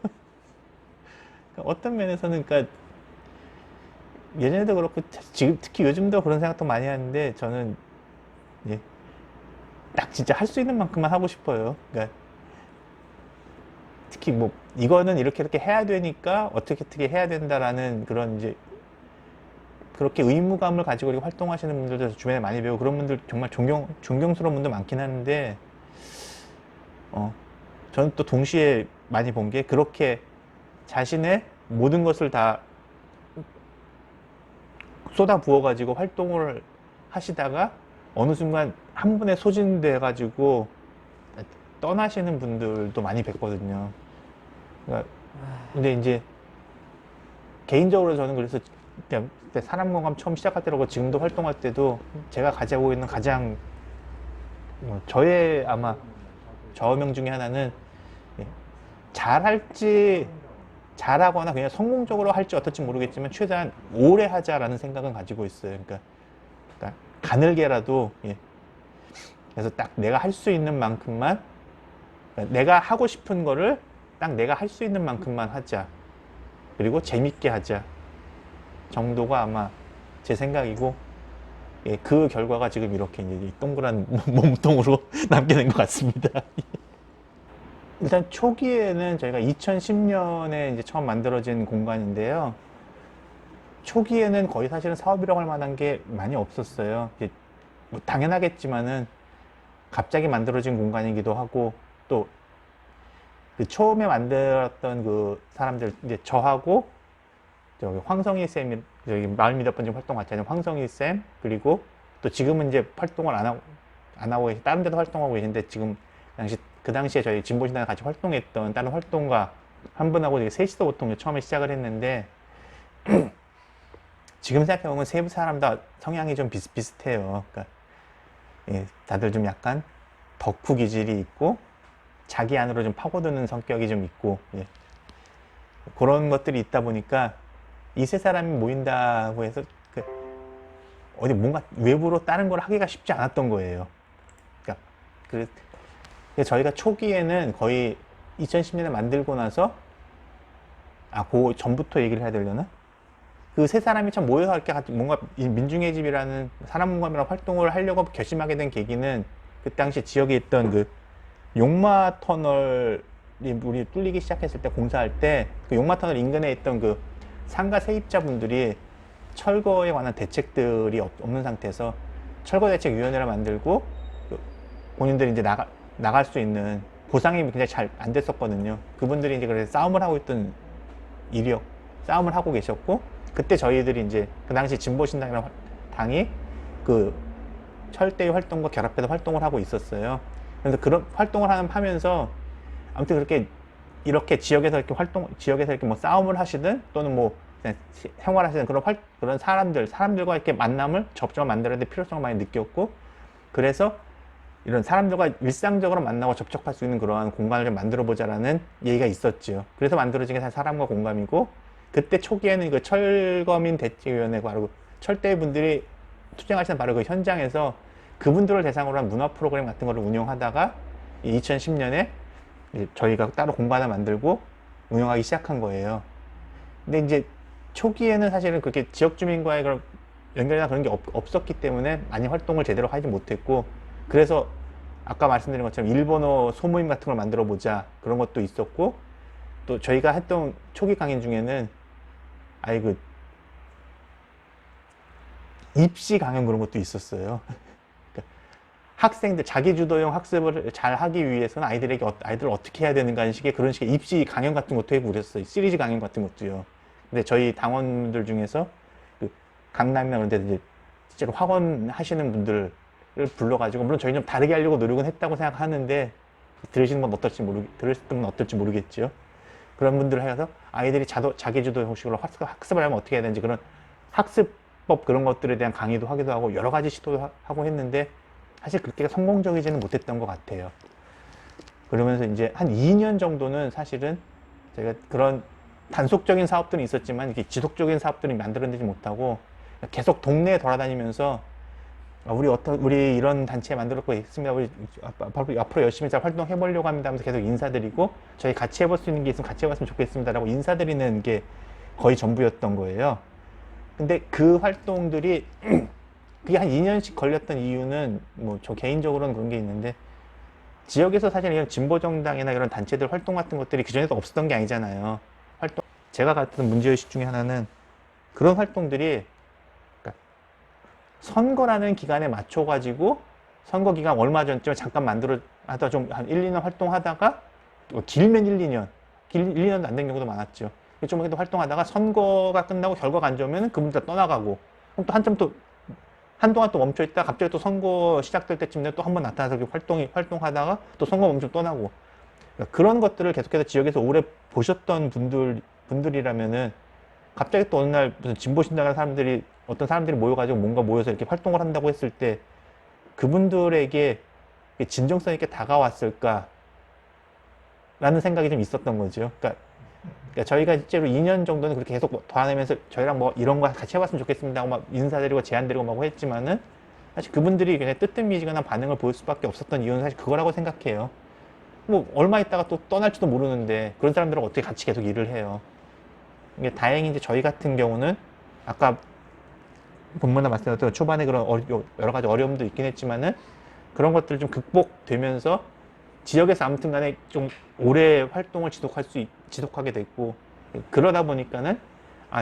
그러니까 어떤 면에서는 그러니까 예전에도 그렇고 지금 특히 요즘도 그런 생각도 많이 하는데 저는 예, 딱 진짜 할 수 있는 만큼만 하고 싶어요. 그러니까 특히 뭐 이거는 이렇게 해야 되니까 어떻게 해야 된다라는 그런 이제 그렇게 의무감을 가지고 이렇게 활동하시는 분들도 주변에 많이 배우고 그런 분들 정말 존경스러운 분들 많긴 한데 어 저는 또 동시에 많이 본 게 그렇게 자신의 모든 것을 다 쏟아 부어 가지고 활동을 하시다가 어느 순간 한 분에 소진돼 가지고 떠나시는 분들도 많이 뵀거든요. 그러니까 근데 이제 개인적으로 저는 그래서 그때 사람 공감 처음 시작할 때라고 지금도 활동할 때도 제가 가지고 있는 가장 저의 아마 좌우명 중에 하나는 예, 잘할지 잘하거나 그냥 성공적으로 할지 어떨지 모르겠지만 최대한 오래 하자라는 생각은 가지고 있어요. 그러니까 가늘게라도 예. 그래서 딱 내가 할 수 있는 만큼만 그러니까 내가 하고 싶은 거를 딱 내가 할 수 있는 만큼만 하자. 그리고 재밌게 하자 정도가 아마 제 생각이고 예, 그 결과가 지금 이렇게 이제 동그란 몸통으로 남게 된 것 같습니다. 일단 초기에는 저희가 2010년에 이제 처음 만들어진 공간인데요. 초기에는 거의 사실은 사업이라고 할 만한 게 많이 없었어요. 뭐 당연하겠지만은 갑자기 만들어진 공간이기도 하고 또 그 처음에 만들었던 그 사람들 이제 저하고 저기 황성희 쌤이 저기 마을 미덕분지 활동 같이 하는 황성희 쌤 그리고 또 지금은 이제 활동을 안 하고 계시 다른 데도 활동하고 계신데 지금 그 당시에 저희 진보신당에 같이 활동했던 다른 활동가 한 분하고 이제 셋이서 보통 처음에 시작을 했는데 지금 생각해보면 세 사람 다 성향이 좀 비슷비슷해요. 그러니까 예, 다들 좀 약간 덕후 기질이 있고 자기 안으로 좀 파고드는 성격이 좀 있고 예. 그런 것들이 있다 보니까 이 세 사람이 모인다고 해서 그 어디 뭔가 외부로 다른 걸 하기가 쉽지 않았던 거예요. 그러니까 저희가 초기에는 거의 2010년에 만들고 나서 그 전부터 얘기를 해야 되려나? 그 세 사람이 참 모여서 이렇게 뭔가 민중의 집이라는 사람공감이라는 활동을 하려고 결심하게 된 계기는 그 당시 지역에 있던 그 용마 터널이 우리 뚫리기 시작했을 때 공사할 때 그 용마 터널 인근에 있던 그 상가 세입자분들이 철거에 관한 대책들이 없는 상태에서 철거대책위원회를 만들고 그 본인들이 이제 나갈 수 있는 보상이 굉장히 잘 안 됐었거든요. 그분들이 이제 그래서 싸움을 하고 있던 싸움을 하고 계셨고 그때 저희들이 이제 그 당시 진보신당이라는 당이 그 철대의 활동과 결합해서 활동을 하고 있었어요. 그래서 그런 활동을 하면서 아무튼 그렇게 이렇게 지역에서 이렇게 뭐 싸움을 하시든 또는 뭐 그냥 생활하시는 그런 사람들과 이렇게 접점을 만들어야 될 필요성을 많이 느꼈고 그래서 이런 사람들과 일상적으로 만나고 접촉할 수 있는 그러한 공간을 좀 만들어 보자라는 얘기가 있었죠. 그래서 만들어진 게 사실 사람과 공감이고 그때 초기에는 그 철거민 대책위원회 바로 철대 분들이 투쟁하시는 바로 그 현장에서 그분들을 대상으로 한 문화 프로그램 같은 거를 운영하다가 2010년에 저희가 따로 공간을 만들고 운영하기 시작한 거예요. 근데 이제 초기에는 사실은 그렇게 지역 주민과의 그런 연결이나 그런 게 없었기 때문에 많이 활동을 제대로 하지 못했고 그래서 아까 말씀드린 것처럼 일본어 소모임 같은 걸 만들어 보자 그런 것도 있었고 또 저희가 했던 초기 강연 중에는 그 입시 강연 그런 것도 있었어요. 그러니까 학생들 자기주도형 학습을 잘 하기 위해서는 아이들을 어떻게 해야 되는가 하는 그런 식의 입시 강연 같은 것도 해보고 그랬어요. 시리즈 강연 같은 것도요. 근데 저희 당원들 중에서 그 강남이나 그런 데 이제 실제로 학원 하시는 분들을 불러가지고 물론 저희는 좀 다르게 하려고 노력은 했다고 생각하는데 들으시는 건 들으셨던 건 어떨지 모르겠죠. 그런 분들을 해서 아이들이 자기주도 형식으로 학습을 하면 어떻게 해야 되는지 그런 학습법 그런 것들에 대한 강의도 하기도 하고 여러 가지 시도도 하고 했는데 사실 그렇게 성공적이지는 못했던 것 같아요. 그러면서 이제 한 2년 정도는 사실은 제가 그런 단속적인 사업들은 있었지만 이렇게 지속적인 사업들이 만들어내지 못하고 계속 동네에 돌아다니면서 우리 이런 단체 만들었고 있습니다. 우리 앞으로 열심히 잘 활동해 보려고 합니다 하면서 계속 인사드리고, 저희 같이 해볼 수 있는 게 있으면 같이 해봤으면 좋겠습니다라고 인사드리는 게 거의 전부였던 거예요. 근데 그 활동들이 그게 한 2년씩 걸렸던 이유는 뭐 저 개인적으로는 그런 게 있는데, 지역에서 사실 이런 진보정당이나 이런 단체들 활동 같은 것들이 그전에도 없었던 게 아니잖아요. 제가 같은 문제의식 중에 하나는 그런 활동들이, 그러니까 선거라는 기간에 맞춰가지고 선거 기간 얼마 전쯤에 잠깐 하다 좀 한 1, 2년 활동하다가, 길면 1, 2년, 1, 2년도 안 된 경우도 많았죠. 좀 해도 활동하다가 선거가 끝나고 결과가 안 좋으면 그분들 떠나가고, 그럼 또 한참 또 한동안 또 멈춰있다 갑자기 또 선거 시작될 때쯤 되면 또 한 번 나타나서 활동하다가 또 선거 멈추면 떠나고, 그러니까 그런 것들을 계속해서 지역에서 오래 보셨던 분들이라면은 갑자기 또 어느 날 무슨 진보신당하는 사람들이, 어떤 사람들이 모여가지고 뭔가 모여서 이렇게 활동을 한다고 했을 때 그분들에게 진정성 있게 다가왔을까라는 생각이 좀 있었던 거죠. 그러니까 저희가 실제로 2년 정도는 그렇게 계속 도와내면서 저희랑 뭐 이런 거 같이 해봤으면 좋겠습니다 하고 막 인사드리고 제안드리고 막 했지만은, 사실 그분들이 그냥 뜨뜻미지근한 반응을 보일 수밖에 없었던 이유는 사실 그거라고 생각해요. 뭐 얼마 있다가 또 떠날지도 모르는데 그런 사람들은 어떻게 같이 계속 일을 해요. 이게 다행히 이제 저희 같은 경우는 아까 본문에 말씀드렸던 초반에 그런 여러 가지 어려움도 있긴 했지만은 그런 것들을 좀 극복되면서 지역에서 아무튼 간에 좀 오래 활동을 지속하게 됐고, 그러다 보니까는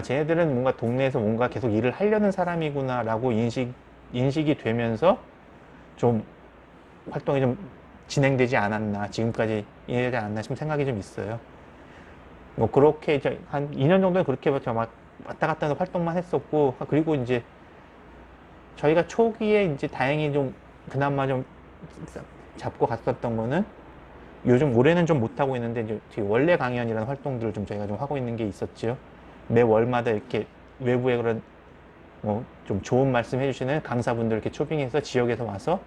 쟤네들은 뭔가 동네에서 뭔가 계속 일을 하려는 사람이구나 라고 인식이 되면서 좀 활동이 좀 진행되지 않았나, 지금까지 이해되지 않았나 싶은 생각이 좀 있어요. 뭐 그렇게 이제 한 2년 정도는 그렇게 막 왔다 갔다 하는 활동만 했었고, 그리고 이제 저희가 초기에 이제 다행히 좀 그나마 좀 잡고 갔었던 거는, 요즘 올해는 좀 못하고 있는데 이제 원래 강연이라는 활동들을 좀 저희가 좀 하고 있는 게 있었죠. 매 월마다 이렇게 외부의 그런 뭐 좀 좋은 말씀 해주시는 강사분들 이렇게 초빙해서 지역에서 와서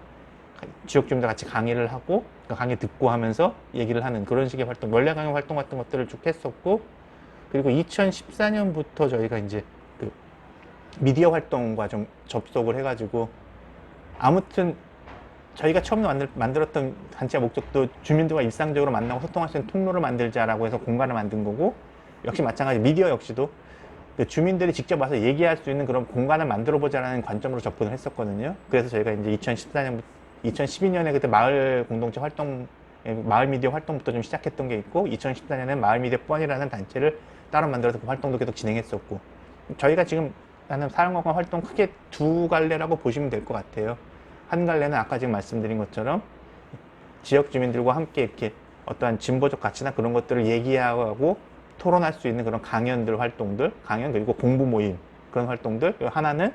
지역 주민들 같이 강의를 하고, 강의 듣고 하면서 얘기를 하는 그런 식의 활동, 원래 강연 활동 같은 것들을 쭉 했었고, 그리고 2014년부터 저희가 이제 그 미디어 활동과 좀 접속을 해가지고, 아무튼 저희가 처음 만들었던 단체 목적도 주민들과 일상적으로 만나고 소통할 수 있는 통로를 만들자라고 해서 공간을 만든 거고, 역시 마찬가지 미디어 역시도 주민들이 직접 와서 얘기할 수 있는 그런 공간을 만들어 보자라는 관점으로 접근을 했었거든요. 그래서 저희가 이제 2012년에 그때 마을 공동체 활동, 마을 미디어 활동부터 좀 시작했던 게 있고, 2014년에 마을 미디어 펀이라는 단체를 따로 만들어서 그 활동도 계속 진행했었고, 저희가 지금 하는 사랑공간 활동 크게 두 갈래라고 보시면 될 것 같아요. 한 갈래는 아까 지금 말씀드린 것처럼 지역 주민들과 함께 이렇게 어떠한 진보적 가치나 그런 것들을 얘기하고 토론할 수 있는 그런 강연 그리고 공부 모임, 그런 활동들. 하나는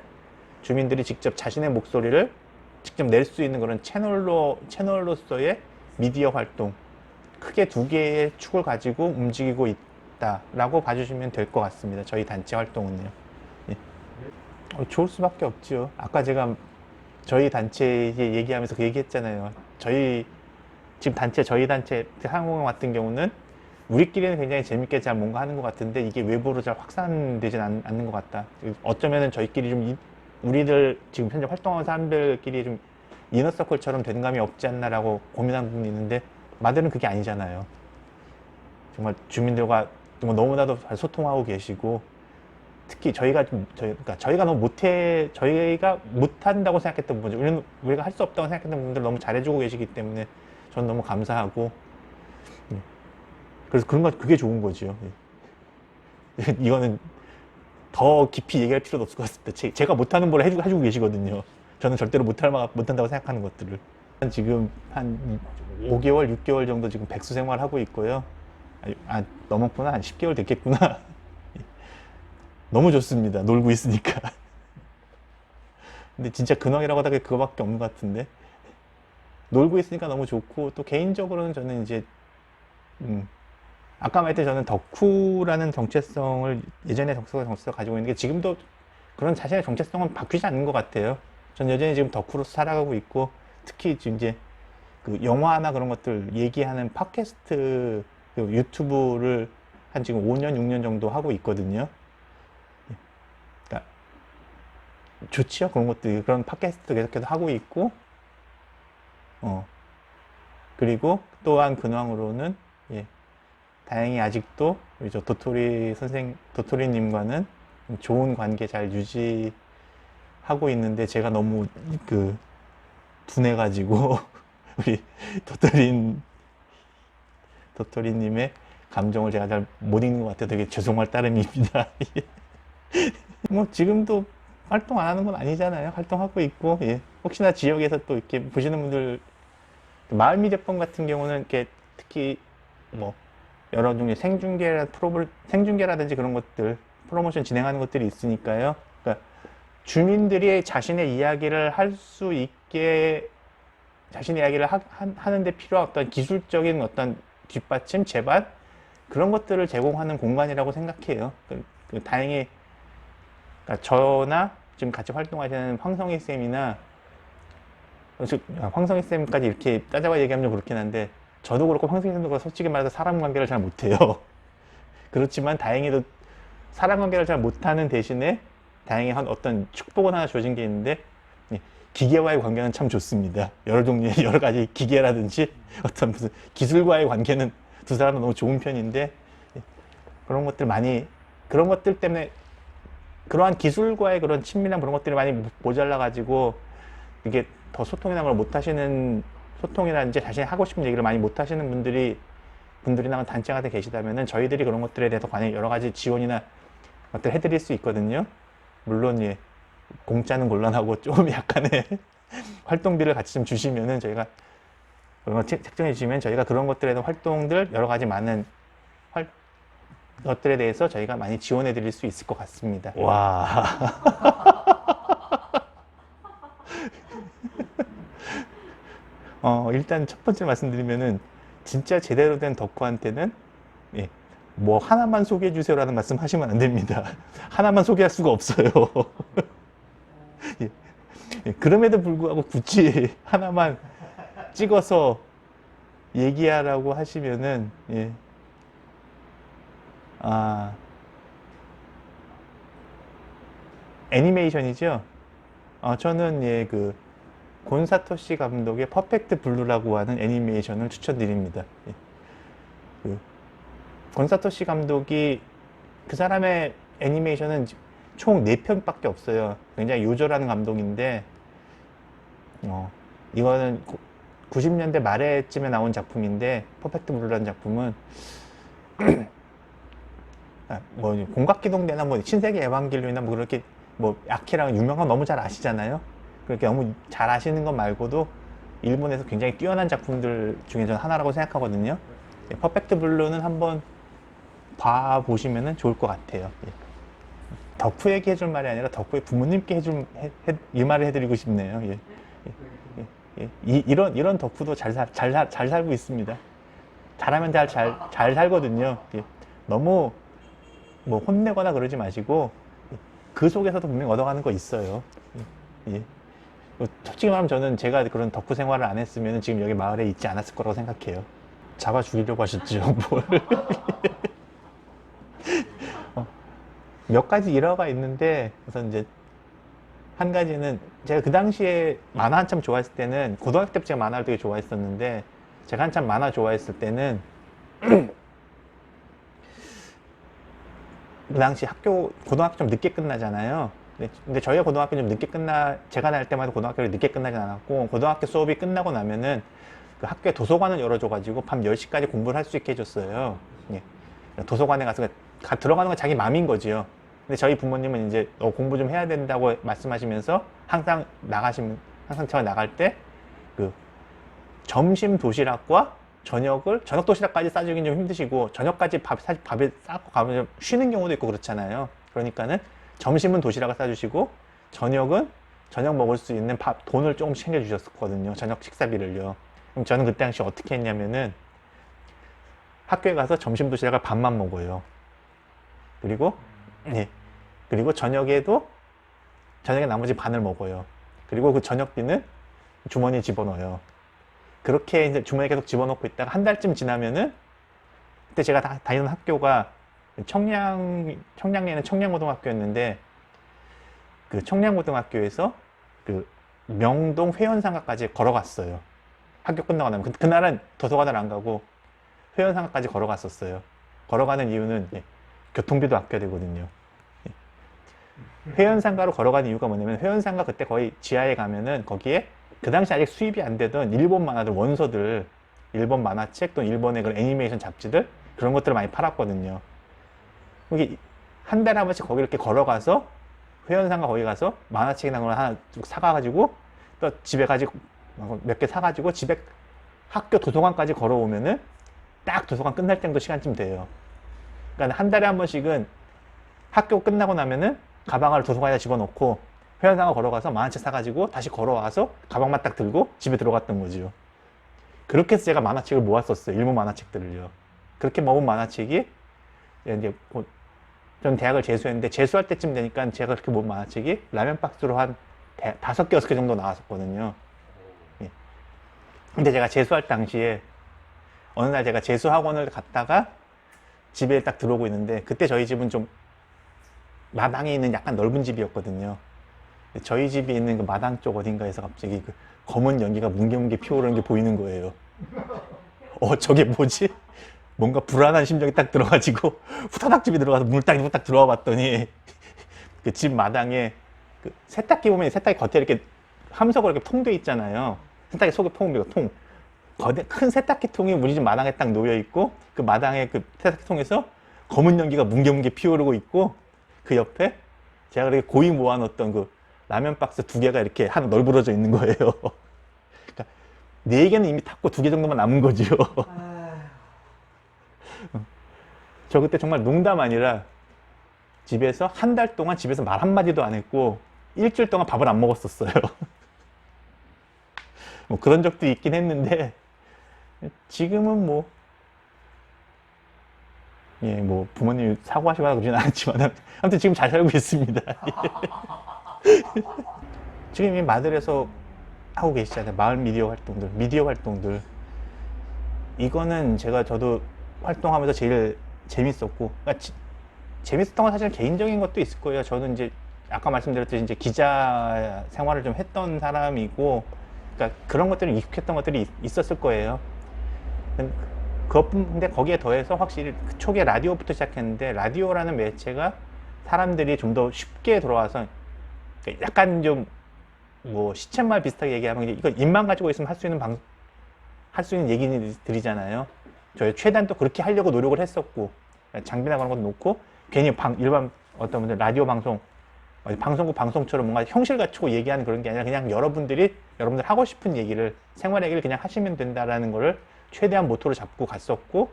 주민들이 직접 자신의 목소리를 직접 낼 수 있는 그런 채널로서의 미디어 활동. 크게 두 개의 축을 가지고 움직이고 있다라고 봐주시면 될 것 같습니다. 저희 단체 활동은요. 예. 좋을 수밖에 없죠. 아까 제가 저희 단체 얘기하면서 그 얘기했잖아요. 저희 단체 상호강 같은 경우는 우리끼리는 굉장히 재밌게 잘 뭔가 하는 것 같은데, 이게 외부로 잘 확산되진 않는 것 같다. 어쩌면은 저희끼리 우리들 지금 현재 활동하는 사람들끼리 좀 이너서클처럼 된 감이 없지 않나라고 고민하는 부분이 있는데, 마들은 그게 아니잖아요. 정말 주민들과 정말 너무나도 잘 소통하고 계시고, 특히 그러니까 저희가 못한다고 생각했던 부분들, 우리가 할 수 없다고 생각했던 부분들 너무 잘해주고 계시기 때문에 저는 너무 감사하고, 그래서 그게 좋은 거죠. 이거는 더 깊이 얘기할 필요도 없을 것 같습니다. 제가 못하는 걸 해주고 계시거든요. 저는 절대로 못한다고 생각하는 것들을. 지금 한 5개월, 6개월 정도 지금 백수 생활 하고 있고요. 넘었구나. 한 10개월 됐겠구나. 너무 좋습니다. 놀고 있으니까. 근데 진짜 근황이라고 하다가 그거밖에 없는 것 같은데. 놀고 있으니까 너무 좋고, 또 개인적으로는 저는 이제, 아까 말했듯이 저는 덕후라는 정체성을 예전에 정체성을 가지고 있는 게, 지금도 그런 자신의 정체성은 바뀌지 않는 것 같아요. 전 여전히 지금 덕후로서 살아가고 있고, 특히 지금 이제 그 영화나 그런 것들 얘기하는 팟캐스트, 유튜브를 지금 5년, 6년 정도 하고 있거든요. 그러니까 좋지요. 그런 것도, 그런 팟캐스트도 계속해서 하고 있고, 어, 그리고 또한 근황으로는, 예, 다행히 아직도 우리 저 도토리님과는 좋은 관계 잘 유지하고 있는데, 제가 너무 그, 분해가지고, 우리 도토리님의 감정을 제가 잘 못 읽는 것 같아요. 되게 죄송할 따름입니다. 뭐, 지금도 활동 안 하는 건 아니잖아요. 활동하고 있고, 예. 혹시나 지역에서 또 이렇게 보시는 분들, 마을 미디어폰 같은 경우는 이렇게 특히 뭐, 여러 종류의 생중계라든지 그런 것들, 프로모션 진행하는 것들이 있으니까요. 그러니까 주민들이 자신의 이야기를 할 수 있게, 자신의 이야기를 하는데 필요한 어떤 기술적인 어떤 뒷받침, 제반, 그런 것들을 제공하는 공간이라고 생각해요. 다행히, 그러니까 저나 지금 같이 활동하시는 황성희 쌤이나, 황성희 쌤까지 이렇게 따져봐 얘기하면 좀 그렇긴 한데, 저도 그렇고 황성희 쌤도 그렇고 솔직히 말해서 사람 관계를 잘 못해요. 그렇지만 다행히도 사람 관계를 잘 못하는 대신에 다행히 한 어떤 축복은 하나 주어진 게 있는데, 예, 기계와의 관계는 참 좋습니다. 여러 종류의 여러 가지 기계라든지 어떤 무슨 기술과의 관계는 두 사람은 너무 좋은 편인데, 예, 그런 것들 때문에 그러한 기술과의 그런 친밀한 그런 것들이 많이 모자라 가지고 이게 더 소통이나 걸 못 하시는, 소통이라든지 자신이 하고 싶은 얘기를 많이 못 하시는 분들이나 단체가 돼 계시다면은 저희들이 그런 것들에 대해서 관련 여러 가지 지원이나 것들 해드릴 수 있거든요. 물론 예, 공짜는 곤란하고 좀 약간의 활동비를 같이 좀 주시면은 저희가 그런 거 책정해 주시면 저희가 그런 것들에 대한 활동들 여러 가지 많은 것들에 대해서 저희가 많이 지원해 드릴 수 있을 것 같습니다. 와. 일단 첫 번째 말씀드리면은 진짜 제대로 된 덕후한테는 예, 뭐 하나만 소개해 주세요라는 말씀 하시면 안 됩니다. 하나만 소개할 수가 없어요. 예, 예, 그럼에도 불구하고 굳이 하나만 찍어서 얘기하라고 하시면은 예, 아, 애니메이션이죠. 저는 예, 그 곤사토시 감독의 퍼펙트 블루라고 하는 애니메이션을 추천드립니다. 예, 그 곤사토시 감독이 그 사람의 애니메이션은 총 4편밖에 없어요. 굉장히 요절하는 감독인데 이거는 90년대 말에쯤에 나온 작품인데 퍼펙트 블루라는 작품은 뭐 공각기동대나 뭐 신세계 에반겔리온이나 뭐 그렇게 뭐 아키랑 유명한 너무 잘 아시잖아요. 그렇게 너무 잘 아시는 것 말고도 일본에서 굉장히 뛰어난 작품들 중에 저는 하나라고 생각하거든요. 예, 퍼펙트 블루는 한번 봐보시면 좋을 것 같아요. 예. 덕후에게 해줄 말이 아니라 덕후의 부모님께 이 말을 해드리고 싶네요. 예. 예. 예. 이런 덕후도 잘 살고 있습니다. 잘하면 잘 살거든요. 예. 너무 뭐 혼내거나 그러지 마시고 그 속에서도 분명히 얻어가는 거 있어요. 예. 예. 솔직히 말하면 저는 제가 그런 덕후 생활을 안 했으면 지금 여기 마을에 있지 않았을 거라고 생각해요. 잡아 죽이려고 하셨죠, 뭘. 몇 가지 일화가 있는데, 그래서 이제 한 가지는 제가 그 당시에 만화 한참 좋아했을 때는 고등학교 때부터 제가 만화를 되게 좋아했었는데, 제가 한참 만화 좋아했을 때는 그 당시 고등학교 좀 늦게 끝나잖아요. 근데 저희가 고등학교 좀 늦게 제가 다닐 때마다 고등학교를 늦게 끝나진 않았고, 고등학교 수업이 끝나고 나면은 그 학교에 도서관을 열어줘가지고 밤 10시까지 공부를 할 수 있게 해줬어요. 예. 도서관에 가서 들어가는 건 자기 맘인 거지요. 근데 저희 부모님은 이제 공부 좀 해야 된다고 말씀하시면서 항상 제가 나갈 때 그 점심 도시락과 저녁 도시락까지 싸주긴 좀 힘드시고 저녁까지 밥을 싸고 가면 좀 쉬는 경우도 있고 그렇잖아요. 그러니까는 점심은 도시락을 싸주시고 저녁은 저녁 먹을 수 있는 돈을 조금 챙겨주셨거든요. 저녁 식사비를요. 그럼 저는 그때 당시 어떻게 했냐면은 학교에 가서 점심 도시락을 반만 먹어요. 그리고 저녁에 나머지 반을 먹어요. 그리고 그 저녁비는 주머니에 집어넣어요. 그렇게 이제 주머니에 계속 집어넣고 있다가 한 달쯤 지나면은 그때 제가 다니는 학교가 청량리에는 청량고등학교였는데 그 청량고등학교에서 그 명동 회원상가까지 걸어갔어요. 학교 끝나고 나면. 그날은 도서관을 안 가고 회원상가까지 걸어갔었어요. 걸어가는 이유는 교통비도 아껴야 되거든요. 회원상가로 걸어가는 이유가 뭐냐면, 회원상가 그때 거의 지하에 가면은 거기에 그 당시 아직 수입이 안 되던 일본 만화들, 원서들, 일본 만화책 또는 일본의 그런 애니메이션 잡지들, 그런 것들을 많이 팔았거든요. 거기 한 달에 한 번씩 거기 이렇게 걸어가서 회원상가 거기 가서 만화책이나 그런 거 하나 쭉 사가가지고 또 집에 가지고 몇 개 사가지고 집에 학교 도서관까지 걸어오면은 딱 도서관 끝날 정도 시간쯤 돼요. 그러니까 한 달에 한 번씩은 학교 끝나고 나면은 가방을 도서관에다 집어넣고 회원상가 걸어가서 만화책 사가지고 다시 걸어와서 가방만 딱 들고 집에 들어갔던 거죠. 그렇게 해서 제가 만화책을 모았었어요. 일본 만화책들을요. 그렇게 모은 만화책이 이제 전 대학을 재수했는데, 재수할 때쯤 되니까 제가 그렇게 모은 만화책이 라면 박스로 한 5개, 6개 정도 나왔었거든요. 예. 근데 제가 재수할 당시에 어느 날 제가 재수학원을 갔다가 집에 딱 들어오고 있는데, 그때 저희 집은 좀 마당에 있는 약간 넓은 집이었거든요. 저희 집이 있는 그 마당 쪽 어딘가에서 갑자기 그 검은 연기가 뭉게뭉게 피어오르는 게 보이는 거예요. 저게 뭐지? 뭔가 불안한 심정이 딱 들어가지고 후다닥 집에 들어가서 문을 딱 후딱 들어와 봤더니 그 집 마당에 그 세탁기 보면 세탁기 겉에 이렇게 함석으로 이렇게 통돼 있잖아요. 세탁기 속에 통. 거대 큰 세탁기 통이 우리 집 마당에 딱 놓여 있고, 그 마당에 그 세탁기 통에서 검은 연기가 뭉게뭉게 피어오르고 있고, 그 옆에 제가 그렇게 고이 모아놓던 그 라면 박스 2개가 이렇게 하나 널브러져 있는 거예요. 그러니까 4개는 이미 탔고 2개 정도만 남은 거죠. 저 그때 정말 농담 아니라 집에서 한 달 동안 집에서 말 한마디도 안 했고 일주일 동안 밥을 안 먹었었어요. 뭐 그런 적도 있긴 했는데, 지금은 뭐 부모님이 사고하시거나 그러진 않았지만 아무튼 지금 잘 살고 있습니다. 지금 이 마들에서 하고 계시잖아요. 마을 미디어 활동들. 이거는 저도 활동하면서 제일 재밌었고, 그러니까 재밌었던 건 사실 개인적인 것도 있을 거예요. 저는 이제 아까 말씀드렸듯이 이제 기자 생활을 좀 했던 사람이고, 그러니까 그런 것들이 익숙했던 것들이 있었을 거예요. 근데 거기에 더해서 확실히 그 초기에 라디오부터 시작했는데, 라디오라는 매체가 사람들이 좀 더 쉽게 들어와서, 약간 좀 뭐 시쳇말 비슷하게 얘기하면 이거 입만 가지고 있으면 할 수 있는 얘기들이잖아요. 저희 최대한 또 그렇게 하려고 노력을 했었고, 장비나 그런 것도 놓고 괜히 일반 어떤 분들 라디오 방송, 방송국 방송처럼 뭔가 형실 갖추고 얘기하는 그런 게 아니라 그냥 여러분들 하고 싶은 얘기를, 생활 얘기를 그냥 하시면 된다라는 거를 최대한 모토로 잡고 갔었고,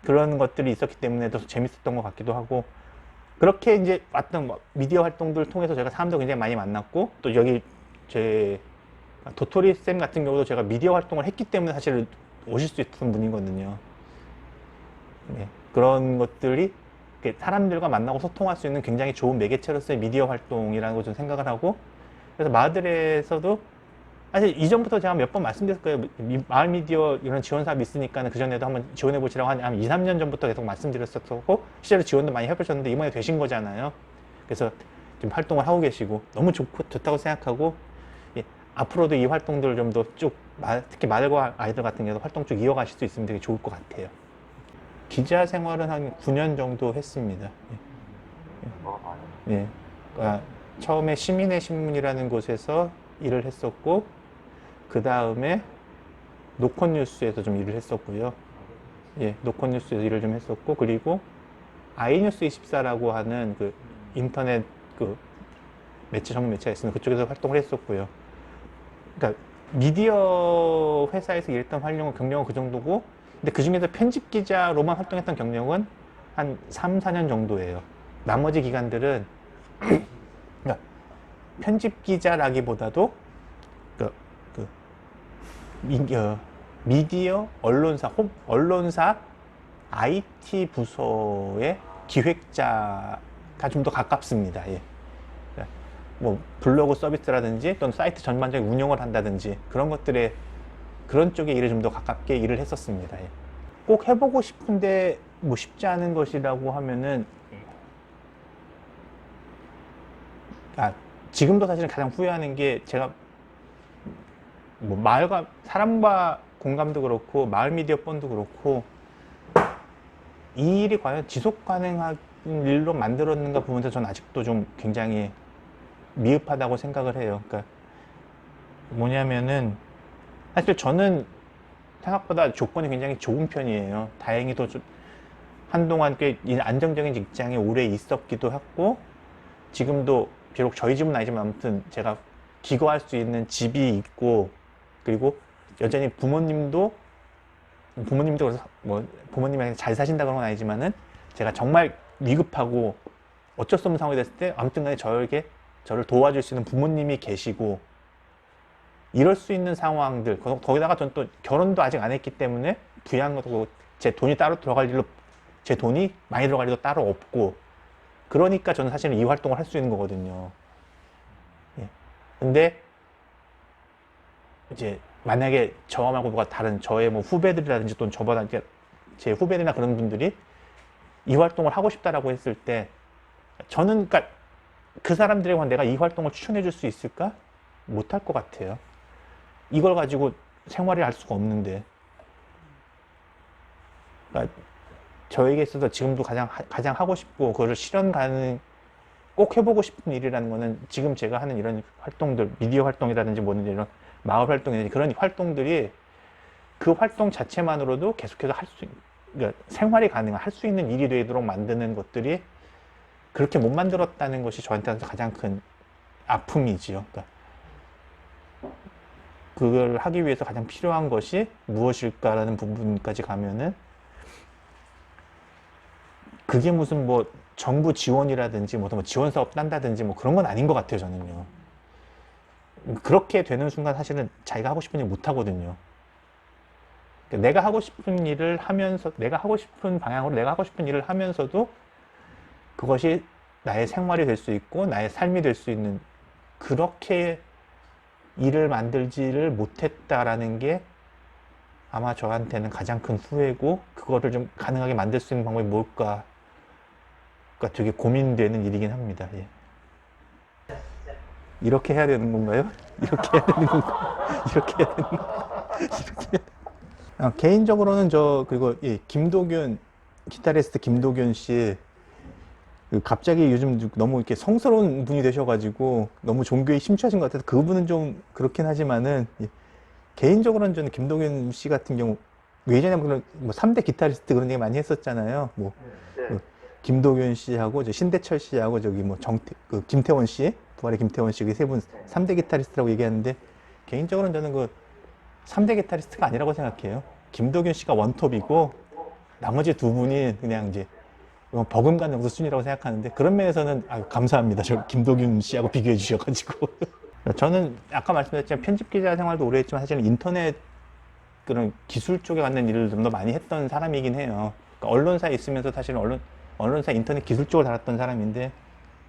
그런 것들이 있었기 때문에 더 재밌었던 것 같기도 하고, 그렇게 이제 왔던 미디어 활동들 통해서 제가 사람도 굉장히 많이 만났고, 또 여기 제 도토리 쌤 같은 경우도 제가 미디어 활동을 했기 때문에 사실 오실 수 있었던 분이거든요. 그런 것들이 사람들과 만나고 소통할 수 있는 굉장히 좋은 매개체로서의 미디어 활동이라는 걸 좀 생각을 하고, 그래서 마을들에서도 사실 이전부터 제가 몇 번 말씀드렸을 거예요. 마을 미디어 이런 지원 사업이 있으니까 그 전에도 한번 지원해 보시라고 한 2, 3년 전부터 계속 말씀드렸었고, 실제로 지원도 많이 해보셨는데 이번에 되신 거잖아요. 그래서 지금 활동을 하고 계시고 너무 좋다고 생각하고, 앞으로도 이 활동들을 좀 더 쭉, 특히 마을과 아이들 같은 경우도 활동 쭉 이어가실 수 있으면 되게 좋을 것 같아요. 기자 생활은 한 9년 정도 했습니다. 처음에 시민의 신문이라는 곳에서 일을 했었고, 그 다음에 노컷뉴스에서 좀 일을 했었고요. 노컷뉴스에서 일을 좀 했었고, 그리고 아이뉴스24라고 하는 그 인터넷 그 매체 전문 매체가 있습니다. 그쪽에서 활동을 했었고요. 그러니까 미디어 회사에서 일했던 경력은 그 정도고, 근데 그 중에서 편집 기자로만 활동했던 경력은 한 3, 4년 정도예요. 나머지 기간들은 그러니까 편집 기자라기보다도 미디어 언론사 IT 부서의 기획자가 좀 더 가깝습니다. 뭐 블로그 서비스라든지 또는 사이트 전반적인 운영을 한다든지 그런 쪽에 일을 좀 더 가깝게 일을 했었습니다. 꼭 해보고 싶은데 뭐 쉽지 않은 것이라고 하면은 아, 지금도 사실은 가장 후회하는 게 제가 뭐 마을과 사람과 공감도 그렇고 마을 미디어 펀도 그렇고 이 일이 과연 지속 가능한 일로 만들었는가 부분에서 저는 아직도 좀 굉장히 미흡하다고 생각을 해요. 그러니까 뭐냐면은 사실 저는 생각보다 조건이 굉장히 좋은 편이에요. 다행히도 좀 한동안 꽤 안정적인 직장에 오래 있었기도 했고 지금도 비록 저희 집은 아니지만 아무튼 제가 기거할 수 있는 집이 있고 그리고 여전히 부모님도 그래서 뭐 부모님이랑 잘 사신다 그런 건 아니지만은 제가 정말 위급하고 어쩔 수 없는 상황이 됐을 때 아무튼 간에 저를 도와줄 수 있는 부모님이 계시고 이럴 수 있는 상황들 거기다가 전 또 결혼도 아직 안 했기 때문에 부양도 제 돈이 따로 들어갈 일로 제 돈이 많이 들어갈 일도 따로 없고 그러니까 저는 사실은 이 활동을 할 수 있는 거거든요. 예. 근데 이제 만약에 저 말고 누가 다른 저의 뭐 후배들이라든지 또는 저보다 제 후배들이나 그런 분들이 이 활동을 하고 싶다라고 했을 때 저는 그러니까 그 사람들에게 내가 이 활동을 추천해 줄 수 있을까? 못할 것 같아요. 이걸 가지고 생활을 할 수가 없는데. 그러니까 저에게 있어서 지금도 가장 하고 싶고 그거를 꼭 해보고 싶은 일이라는 거는 지금 제가 하는 이런 활동들, 미디어 활동이라든지 뭐든 이런 마을 활동이라든지 그런 활동들이 그 활동 자체만으로도 계속해서 그러니까 생활이 가능한, 할 수 있는 일이 되도록 만드는 것들이 그렇게 못 만들었다는 것이 저한테는 가장 큰 아픔이지요. 그러니까 그걸 하기 위해서 가장 필요한 것이 무엇일까라는 부분까지 가면은 그게 무슨 뭐 정부 지원이라든지 뭐 지원 사업 딴다든지 뭐 그런 건 아닌 것 같아요, 저는요. 그렇게 되는 순간 사실은 자기가 하고 싶은 일 못 하거든요. 그러니까 내가 하고 싶은 일을 하면서 내가 하고 싶은 방향으로 내가 하고 싶은 일을 하면서도 그것이 나의 생활이 될 수 있고 나의 삶이 될 수 있는 그렇게 일을 만들지를 못했다라는 게 아마 저한테는 가장 큰 후회고 그거를 좀 가능하게 만들 수 있는 방법이 뭘까 그러니까 되게 고민되는 일이긴 합니다. 예. 이렇게 해야 되는 건가요? 이렇게 해야 되는 건가? 이렇게 해야 되는 건가? 이렇게. 개인적으로는 그리고 예, 기타리스트 김도균 씨, 갑자기 요즘 너무 이렇게 성스러운 분이 되셔가지고 너무 종교에 심취하신 것 같아서 그분은 좀 그렇긴 하지만은, 예, 개인적으로는 저는 김도균 씨 같은 경우, 예전에 뭐 3대 기타리스트 그런 얘기 많이 했었잖아요. 김도균 씨하고 신대철 씨하고 김태원 씨, 부활의 김태원 씨, 세 분 3대 기타리스트라고 얘기하는데 개인적으로는 저는 3대 기타리스트가 아니라고 생각해요. 김도균 씨가 원톱이고 나머지 두 분이 그냥 이제 버금간 정도 수준이라고 생각하는데 그런 면에서는 감사합니다. 저 김도균 씨하고 비교해 주셔가지고 저는 아까 말씀드렸지만 편집 기자 생활도 오래 했지만 사실은 인터넷 그런 기술 쪽에 갖는 일을 좀 더 많이 했던 사람이긴 해요. 그러니까 언론사에 있으면서 사실은 언론사 인터넷 기술 쪽을 다뤘던 사람인데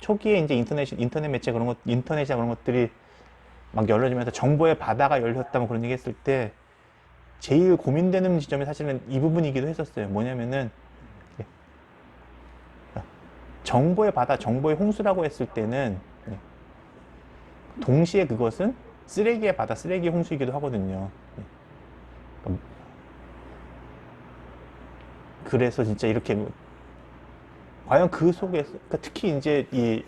초기에 이제 인터넷 매체 인터넷이나 그런 것들이 막 열려지면서 정보의 바다가 열렸다 뭐 그런 얘기 했을 때 제일 고민되는 지점이 사실은 이 부분이기도 했었어요. 뭐냐면은 정보의 바다, 정보의 홍수라고 했을 때는 동시에 그것은 쓰레기의 바다, 쓰레기의 홍수이기도 하거든요. 그래서 진짜 이렇게 과연 그 속에서 그러니까 특히 이제 이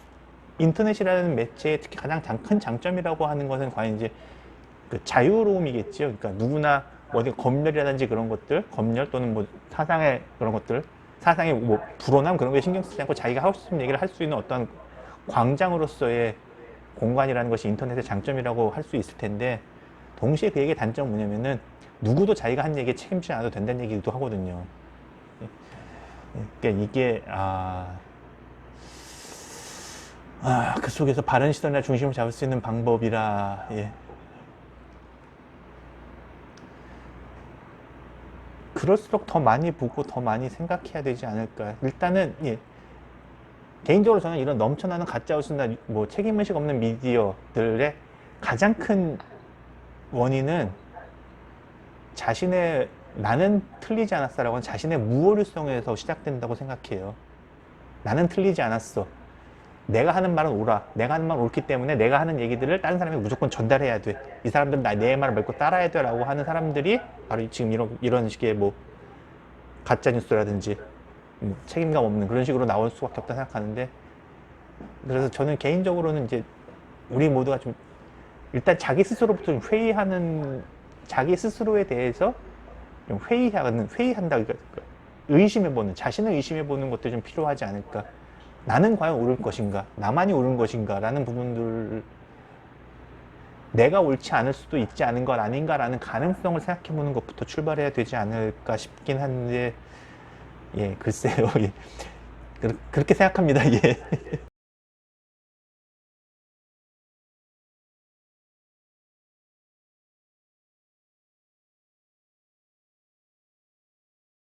인터넷이라는 매체의 특히 가장 큰 장점이라고 하는 것은 과연 이제 그 자유로움이겠죠. 그러니까 누구나 어디 검열이라든지 그런 것들, 검열 또는 뭐 사상의 그런 것들, 사상의 뭐 불온함 그런 거에 신경 쓰지 않고 자기가 하고 싶은 얘기를 할 수 있는 어떤 광장으로서의 공간이라는 것이 인터넷의 장점이라고 할 수 있을 텐데 동시에 그 얘기의 단점은 뭐냐면은 누구도 자기가 한 얘기에 책임지지 않아도 된다는 얘기도 하거든요. 그러니까 이게 그 속에서 바른 시선이나 중심을 잡을 수 있는 방법이라, 예. 그럴수록 더 많이 보고 더 많이 생각해야 되지 않을까. 일단은, 예. 개인적으로 저는 이런 넘쳐나는 가짜뉴스나 뭐 책임의식 없는 미디어들의 가장 큰 원인은 나는 틀리지 않았어라고 하는 자신의 무오류성에서 시작된다고 생각해요. 나는 틀리지 않았어. 내가 하는 말은 옳아. 내가 하는 말은 옳기 때문에 내가 하는 얘기들을 다른 사람에게 무조건 전달해야 돼. 이 사람들은 내 말을 믿고 따라야 돼. 라고 하는 사람들이 바로 지금 이런 식의 뭐 가짜뉴스라든지 책임감 없는 그런 식으로 나올 수밖에 없다 생각하는데, 그래서 저는 개인적으로는 이제 우리 모두가 좀 일단 자기 스스로부터 좀 회의하는, 자기 스스로에 대해서 좀 회의한다, 그러니까 의심해보는, 자신을 의심해보는 것도 좀 필요하지 않을까. 나는 과연 옳을 것인가, 나만이 옳은 것인가 라는 부분들, 내가 옳지 않을 수도 있지 않은 것 아닌가라는 가능성을 생각해보는 것부터 출발해야 되지 않을까 싶긴 한데, 예, 글쎄요. 예. 그렇게 생각합니다. 예.